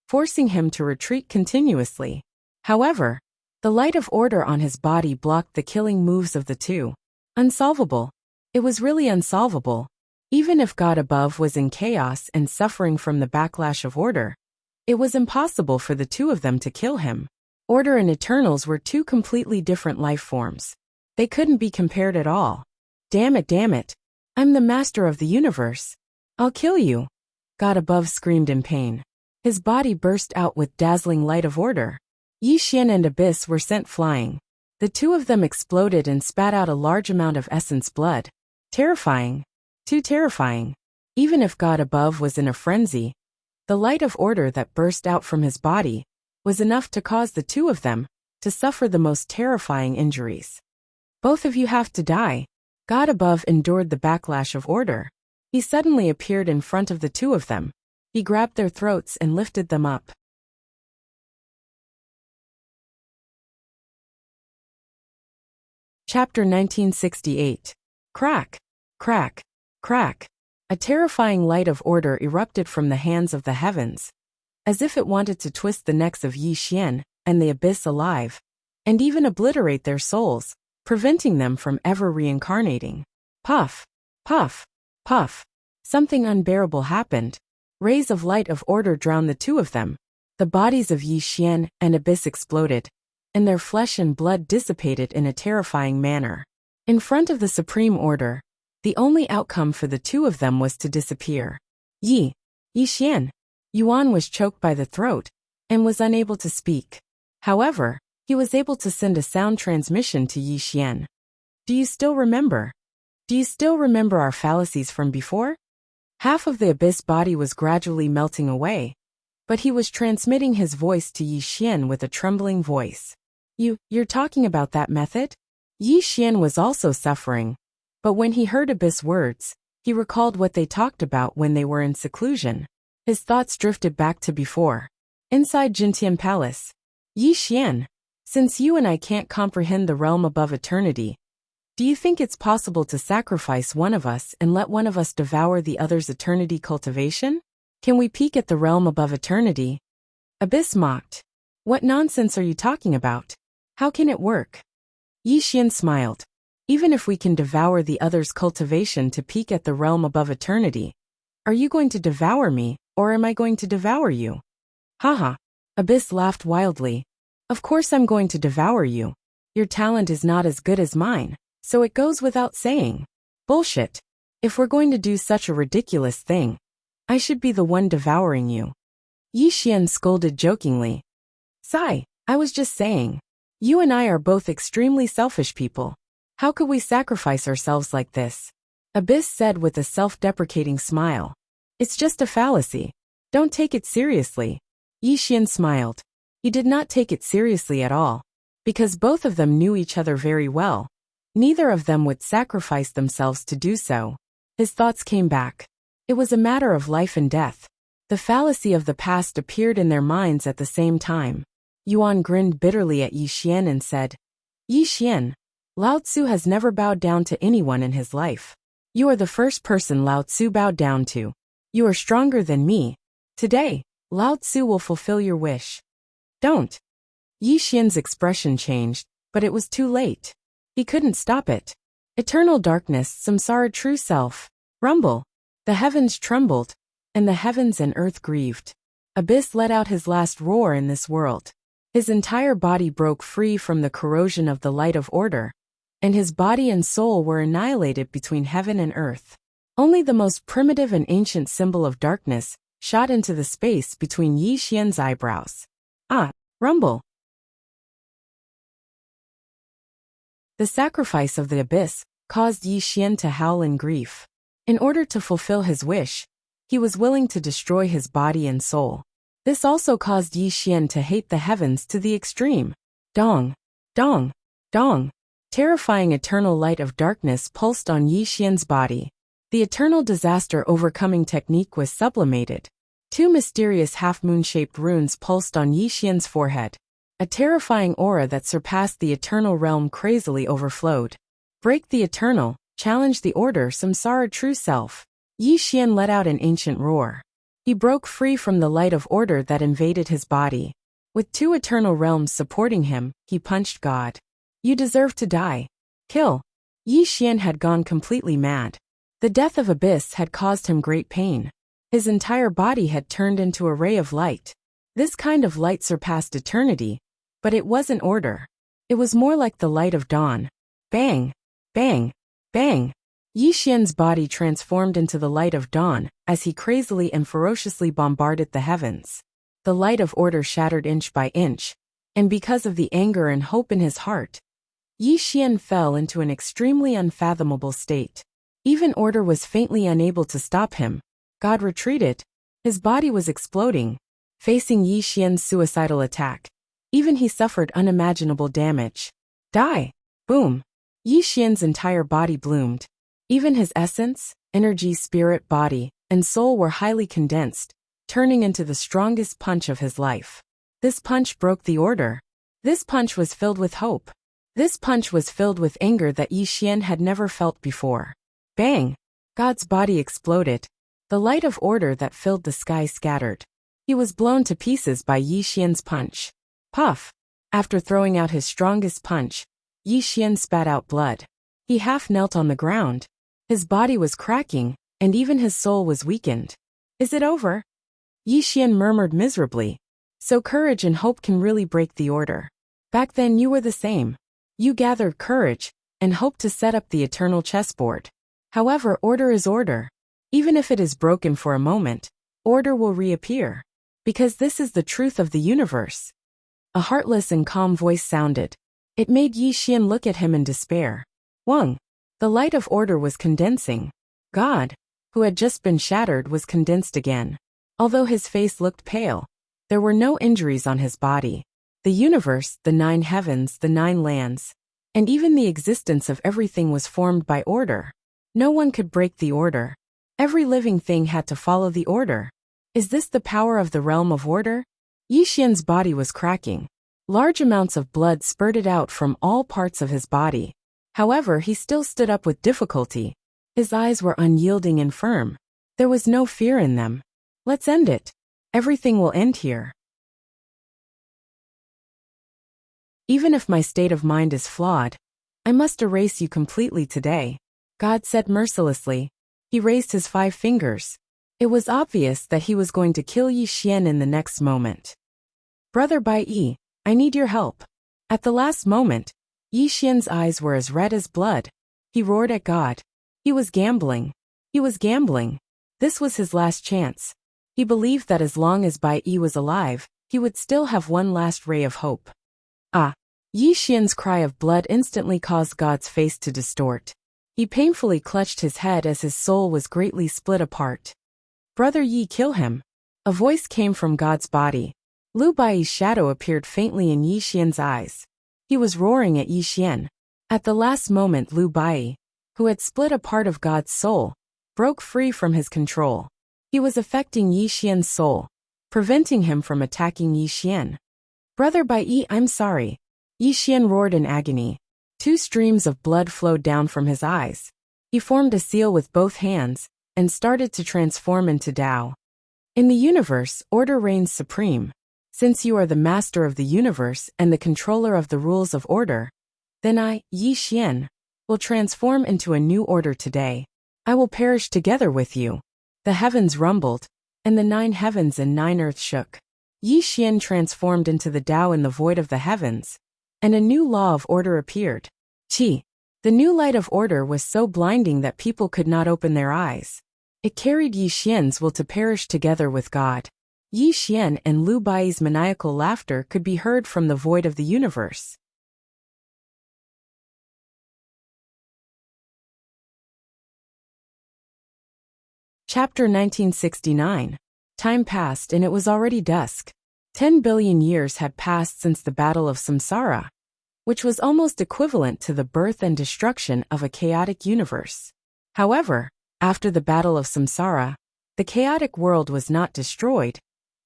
forcing him to retreat continuously. However, the light of order on his body blocked the killing moves of the 2. Unsolvable. It was really unsolvable. Even if God above was in chaos and suffering from the backlash of order, it was impossible for the 2 of them to kill him. Order and Eternals were 2 completely different life forms. They couldn't be compared at all. Damn it. I'm the master of the universe. I'll kill you. God above screamed in pain. His body burst out with dazzling light of order. Yi Xian and Abyss were sent flying. The 2 of them exploded and spat out a large amount of essence blood. Terrifying. Too terrifying. Even if God above was in a frenzy, the light of order that burst out from his body was enough to cause the 2 of them to suffer the most terrifying injuries. Both of you have to die. God above endured the backlash of order. He suddenly appeared in front of the 2 of them. He grabbed their throats and lifted them up. Chapter 1968. Crack! Crack! Crack! A terrifying light of order erupted from the hands of the heavens, as if it wanted to twist the necks of Yi Xian and the Abyss alive, and even obliterate their souls, preventing them from ever reincarnating. Puff! Puff! Puff! Something unbearable happened. Rays of light of order drowned the 2 of them. The bodies of Yi Xian and Abyss exploded, and their flesh and blood dissipated in a terrifying manner. In front of the Supreme Order, the only outcome for the 2 of them was to disappear. Yi Xian. Yuan was choked by the throat and was unable to speak. However, he was able to send a sound transmission to Yi Xian. Do you still remember? Do you still remember our fallacies from before? Half of the abyss body was gradually melting away, but he was transmitting his voice to Yi Xian with a trembling voice. You're talking about that method? Yi Xian was also suffering, but when he heard abyss words, he recalled what they talked about when they were in seclusion. His thoughts drifted back to before. Inside Jintian Palace. Yi Xian, since you and I can't comprehend the realm above eternity, do you think it's possible to sacrifice one of us and let one of us devour the other's eternity cultivation? Can we peek at the realm above eternity? Abyss mocked. What nonsense are you talking about? How can it work? Yi Xian smiled. Even if we can devour the other's cultivation to peek at the realm above eternity, are you going to devour me, or am I going to devour you? Haha. Abyss laughed wildly. Of course I'm going to devour you. Your talent is not as good as mine, so it goes without saying. Bullshit. If we're going to do such a ridiculous thing, I should be the one devouring you. Yi Xian scolded jokingly. Sigh, I was just saying. You and I are both extremely selfish people. How could we sacrifice ourselves like this? Abyss said with a self-deprecating smile. It's just a fallacy. Don't take it seriously. Yi Xian smiled. He did not take it seriously at all. Because both of them knew each other very well, neither of them would sacrifice themselves to do so. His thoughts came back. It was a matter of life and death. The fallacy of the past appeared in their minds at the same time. Yuan grinned bitterly at Yi Xian and said, Yi Xian, Lao Tzu has never bowed down to anyone in his life. You are the first person Lao Tzu bowed down to. You are stronger than me. Today, Lao Tzu will fulfill your wish. Don't. Yi Xian's expression changed, but it was too late. He couldn't stop it. Eternal darkness, samsara true self. Rumble. The heavens trembled, and the heavens and earth grieved. Abyss let out his last roar in this world. His entire body broke free from the corrosion of the light of order, and his body and soul were annihilated between heaven and earth. Only the most primitive and ancient symbol of darkness shot into the space between Yi Xian's eyebrows. Ah, rumble. The sacrifice of the abyss caused Yi Xian to howl in grief. In order to fulfill his wish, he was willing to destroy his body and soul. This also caused Yi Xian to hate the heavens to the extreme. Dong, dong, dong. Terrifying eternal light of darkness pulsed on Yi Xian's body. The eternal disaster overcoming technique was sublimated. Two mysterious half-moon-shaped runes pulsed on Yi Xian's forehead. A terrifying aura that surpassed the eternal realm crazily overflowed. Break the eternal, challenge the order, samsara true self. Yi Xian let out an ancient roar. He broke free from the light of order that invaded his body. With two eternal realms supporting him, he punched God. You deserve to die. Kill. Yi Xian had gone completely mad. The death of Abyss had caused him great pain. His entire body had turned into a ray of light. This kind of light surpassed eternity, but it wasn't order. It was more like the light of dawn. Bang, bang, bang. Yi Xian's body transformed into the light of dawn as he crazily and ferociously bombarded the heavens. The light of order shattered inch by inch, and because of the anger and hope in his heart, Yi Xian fell into an extremely unfathomable state. Even order was faintly unable to stop him. God retreated. His body was exploding, facing Yi Xian's suicidal attack. Even he suffered unimaginable damage. Die! Boom! Yi Xian's entire body bloomed. Even his essence, energy, spirit, body, and soul were highly condensed, turning into the strongest punch of his life. This punch broke the order. This punch was filled with hope. This punch was filled with anger that Yi Xian had never felt before. Bang! God's body exploded. The light of order that filled the sky scattered. He was blown to pieces by Yi Xian's punch. Puff! After throwing out his strongest punch, Yi Xian spat out blood. He half knelt on the ground. His body was cracking, and even his soul was weakened. Is it over? Yi Xian murmured miserably. So courage and hope can really break the order. Back then you were the same. You gathered courage and hoped to set up the eternal chessboard. However, order is order. Even if it is broken for a moment, order will reappear. Because this is the truth of the universe. A heartless and calm voice sounded. It made Yi Xian look at him in despair. Wang. The light of order was condensing. God, who had just been shattered, was condensed again. Although his face looked pale, there were no injuries on his body. The universe, the 9 heavens, the 9 lands, and even the existence of everything was formed by order. No one could break the order. Every living thing had to follow the order. Is this the power of the realm of order? Yi Xian's body was cracking. Large amounts of blood spurted out from all parts of his body. However, he still stood up with difficulty. His eyes were unyielding and firm. There was no fear in them. Let's end it. Everything will end here. Even if my state of mind is flawed, I must erase you completely today, God said mercilessly. He raised his 5 fingers. It was obvious that he was going to kill Yi Xian in the next moment. Brother Bai Yi, I need your help. At the last moment, Yi Xian's eyes were as red as blood. He roared at God. He was gambling. He was gambling. This was his last chance. He believed that as long as Bai Yi was alive, he would still have one last ray of hope. Ah! Yi Xian's cry of blood instantly caused God's face to distort. He painfully clutched his head as his soul was greatly split apart. Brother Yi, kill him. A voice came from God's body. Lu Bai's shadow appeared faintly in Yi Xian's eyes. He was roaring at Yi Xian. At the last moment, Lu Bai, who had split a part of God's soul, broke free from his control. He was affecting Yi Xian's soul, preventing him from attacking Yi Xian. Brother Bai Yi, I'm sorry. Yi Xian roared in agony. 2 streams of blood flowed down from his eyes. He formed a seal with both hands and started to transform into Tao. In the universe, order reigns supreme. Since you are the master of the universe and the controller of the rules of order, then I, Yi Xian, will transform into a new order today. I will perish together with you. The heavens rumbled, and the 9 heavens and 9 earths shook. Yi Xian transformed into the Tao in the void of the heavens, and a new law of order appeared. Qi. The new light of order was so blinding that people could not open their eyes. It carried Yi Xian's will to perish together with God. Yi Xian and Lu Bai's maniacal laughter could be heard from the void of the universe. Chapter 1969. Time passed and it was already dusk. 10 billion years had passed since the Battle of Samsara, which was almost equivalent to the birth and destruction of a chaotic universe. However, after the Battle of Samsara, the chaotic world was not destroyed,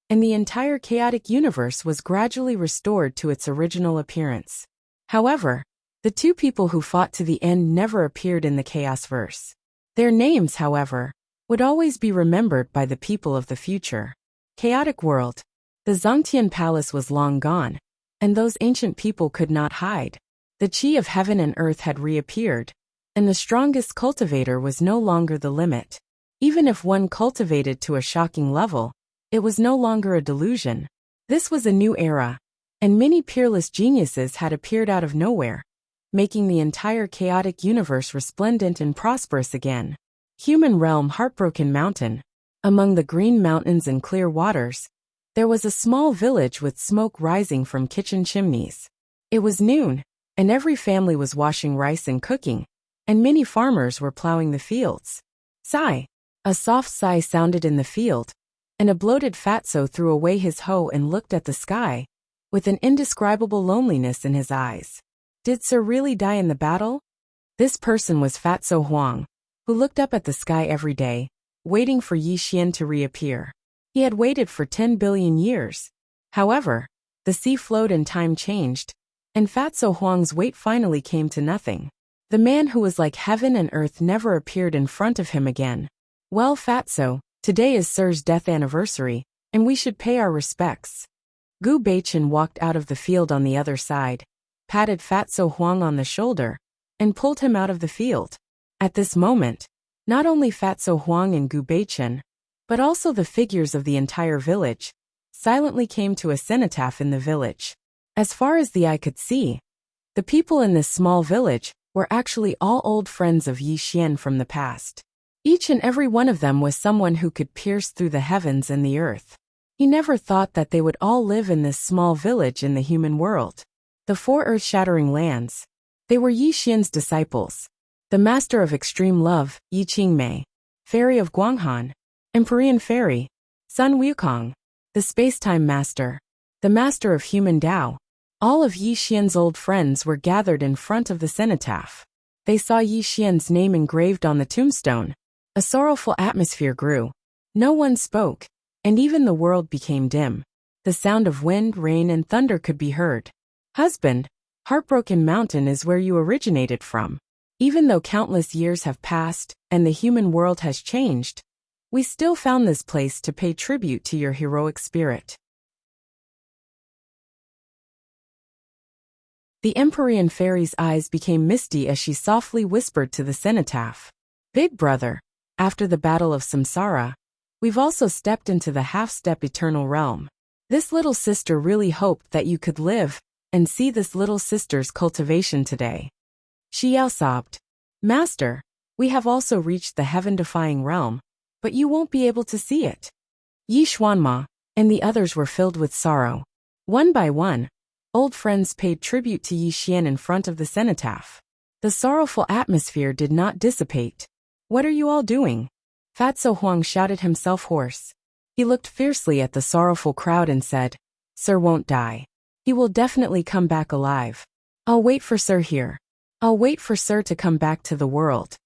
and the entire chaotic universe was gradually restored to its original appearance. However, the 2 people who fought to the end never appeared in the chaos verse. Their names, however, would always be remembered by the people of the future. Chaotic world. The Zongtian Palace was long gone, and those ancient people could not hide. The qi of heaven and earth had reappeared, and the strongest cultivator was no longer the limit. Even if one cultivated to a shocking level, it was no longer a delusion. This was a new era, and many peerless geniuses had appeared out of nowhere, making the entire chaotic universe resplendent and prosperous again. Human realm, Heartbroken Mountain. Among the green mountains and clear waters, there was a small village with smoke rising from kitchen chimneys. It was noon, and every family was washing rice and cooking, and many farmers were plowing the fields. Sigh. A soft sigh sounded in the field, and a bloated fatso threw away his hoe and looked at the sky, with an indescribable loneliness in his eyes. Did Sir really die in the battle? This person was Fatso Huang, who looked up at the sky every day, waiting for Yi Xian to reappear. He had waited for 10 billion years. However, the sea flowed and time changed, and Fatso Huang's wait finally came to nothing. The man who was like heaven and earth never appeared in front of him again. Well, Fatso, today is Sir's death anniversary, and we should pay our respects. Gu Beichen walked out of the field on the other side, patted Fatso Huang on the shoulder, and pulled him out of the field. At this moment, not only Fatso Huang and Gu Beichen, but also the figures of the entire village, silently came to a cenotaph in the village. As far as the eye could see, the people in this small village were actually all old friends of Yi Xian from the past. Each and every one of them was someone who could pierce through the heavens and the earth. He never thought that they would all live in this small village in the human world. The 4 earth-shattering lands. They were Yi Xian's disciples. The master of extreme love, Yi Qingmei. Fairy of Guanghan, Empyrean Fairy, Sun Wukong, the Spacetime Master, the Master of Human Tao. All of Yi Xian's old friends were gathered in front of the cenotaph. They saw Yi Xian's name engraved on the tombstone. A sorrowful atmosphere grew. No one spoke, and even the world became dim. The sound of wind, rain, and thunder could be heard. Husband, Heartbroken Mountain is where you originated from. Even though countless years have passed and the human world has changed, we still found this place to pay tribute to your heroic spirit. The Empyrean Fairy's eyes became misty as she softly whispered to the cenotaph. Big brother, after the battle of Samsara, we've also stepped into the half-step eternal realm. This little sister really hoped that you could live and see this little sister's cultivation today. Xiao sobbed. Master, we have also reached the heaven-defying realm, but you won't be able to see it. Yi Xuanma and the others were filled with sorrow. One by one, old friends paid tribute to Yi Xian in front of the cenotaph. The sorrowful atmosphere did not dissipate. What are you all doing? Fatso Huang shouted himself hoarse. He looked fiercely at the sorrowful crowd and said, Sir won't die. He will definitely come back alive. I'll wait for Sir here. I'll wait for Sir to come back to the world.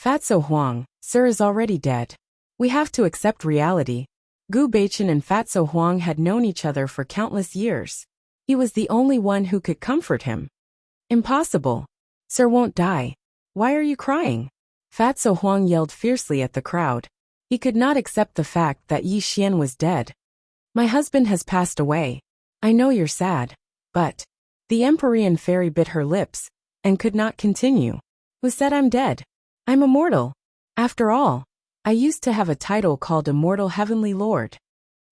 Fatso Huang, Sir is already dead. We have to accept reality. Gu Beichen and Fatso Huang had known each other for countless years. He was the only one who could comfort him. Impossible. Sir won't die. Why are you crying? Fatso Huang yelled fiercely at the crowd. He could not accept the fact that Yi Xian was dead. My husband has passed away. I know you're sad, but... The Empyrean Fairy bit her lips and could not continue. Who said I'm dead? I'm immortal. After all, I used to have a title called Immortal Heavenly Lord.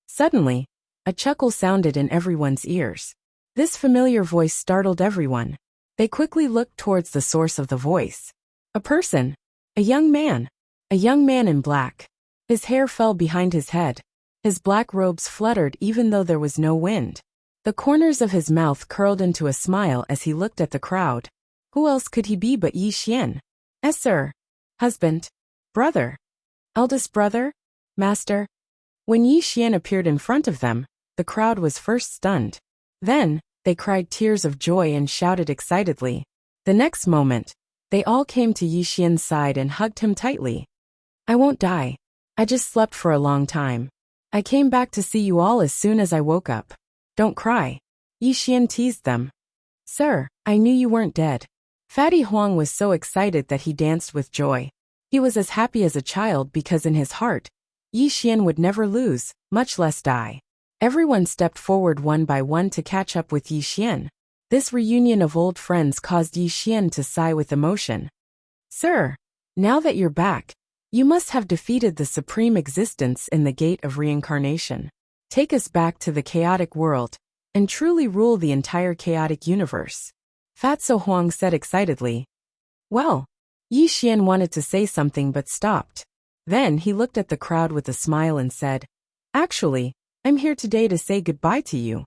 Suddenly, a chuckle sounded in everyone's ears. This familiar voice startled everyone. They quickly looked towards the source of the voice. A person. A young man. A young man in black. His hair fell behind his head. His black robes fluttered even though there was no wind. The corners of his mouth curled into a smile as he looked at the crowd. Who else could he be but Yi Xian? Sir. Husband. Brother. Eldest brother. Master. When Yi Xian appeared in front of them, the crowd was first stunned. Then, they cried tears of joy and shouted excitedly. The next moment, they all came to Yi Xian's side and hugged him tightly. I won't die. I just slept for a long time. I came back to see you all as soon as I woke up. Don't cry. Yi Xian teased them. Sir, I knew you weren't dead. Fatty Huang was so excited that he danced with joy. He was as happy as a child because in his heart, Yi Xian would never lose, much less die. Everyone stepped forward one by one to catch up with Yi Xian. This reunion of old friends caused Yi Xian to sigh with emotion. Sir, now that you're back, you must have defeated the supreme existence in the gate of reincarnation. Take us back to the chaotic world, and truly rule the entire chaotic universe. Fatso Huang said excitedly. Well, Yi Xian wanted to say something but stopped. Then he looked at the crowd with a smile and said, Actually, I'm here today to say goodbye to you.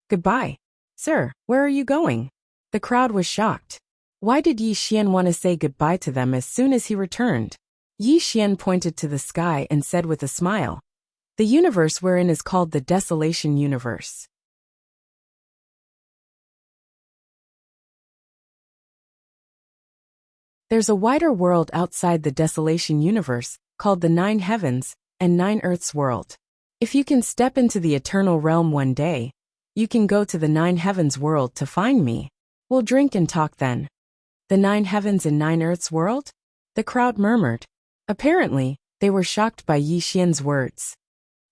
Goodbye. Sir, where are you going? The crowd was shocked. Why did Yi Xian want to say goodbye to them as soon as he returned? Yi Xian pointed to the sky and said with a smile, The universe we're in is called the Desolation Universe. There's a wider world outside the Desolation Universe, called the 9 Heavens and 9 Earths world. If you can step into the eternal realm one day, you can go to the 9 Heavens world to find me. We'll drink and talk then. The 9 Heavens and 9 Earths world? The crowd murmured. Apparently, they were shocked by Yi Xian's words.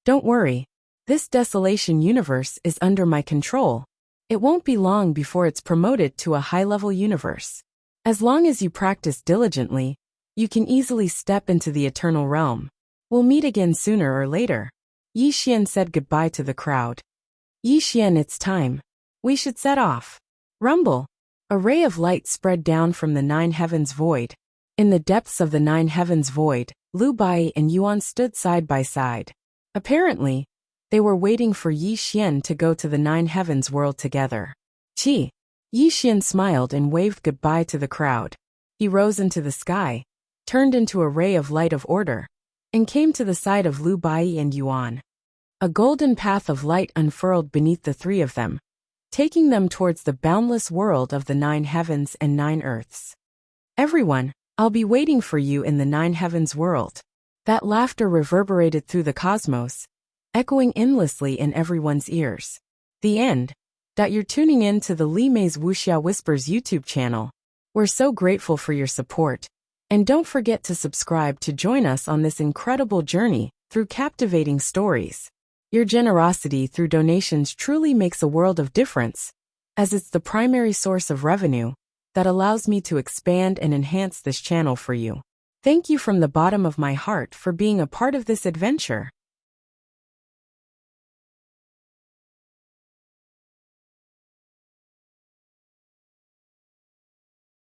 Don't worry. This Desolation Universe is under my control. It won't be long before it's promoted to a high-level universe. As long as you practice diligently, you can easily step into the eternal realm. We'll meet again sooner or later. Yi Xian said goodbye to the crowd. Yi Xian, it's time. We should set off. Rumble. A ray of light spread down from the 9 Heavens void. In the depths of the 9 Heavens void, Lu Bai and Yuan stood side by side. Apparently, they were waiting for Yi Xian to go to the 9 Heavens world together. Qi. Yi Xian smiled and waved goodbye to the crowd. He rose into the sky, turned into a ray of light of order, and came to the side of Lu Bai and Yuan. A golden path of light unfurled beneath the three of them, taking them towards the boundless world of the 9 heavens and 9 earths. Everyone, I'll be waiting for you in the 9 heavens world. That laughter reverberated through the cosmos, echoing endlessly in everyone's ears. The end. You're tuning in to the Li Mei's Wuxia Whispers YouTube channel. We're so grateful for your support. And don't forget to subscribe to join us on this incredible journey through captivating stories. Your generosity through donations truly makes a world of difference, as it's the primary source of revenue that allows me to expand and enhance this channel for you. Thank you from the bottom of my heart for being a part of this adventure.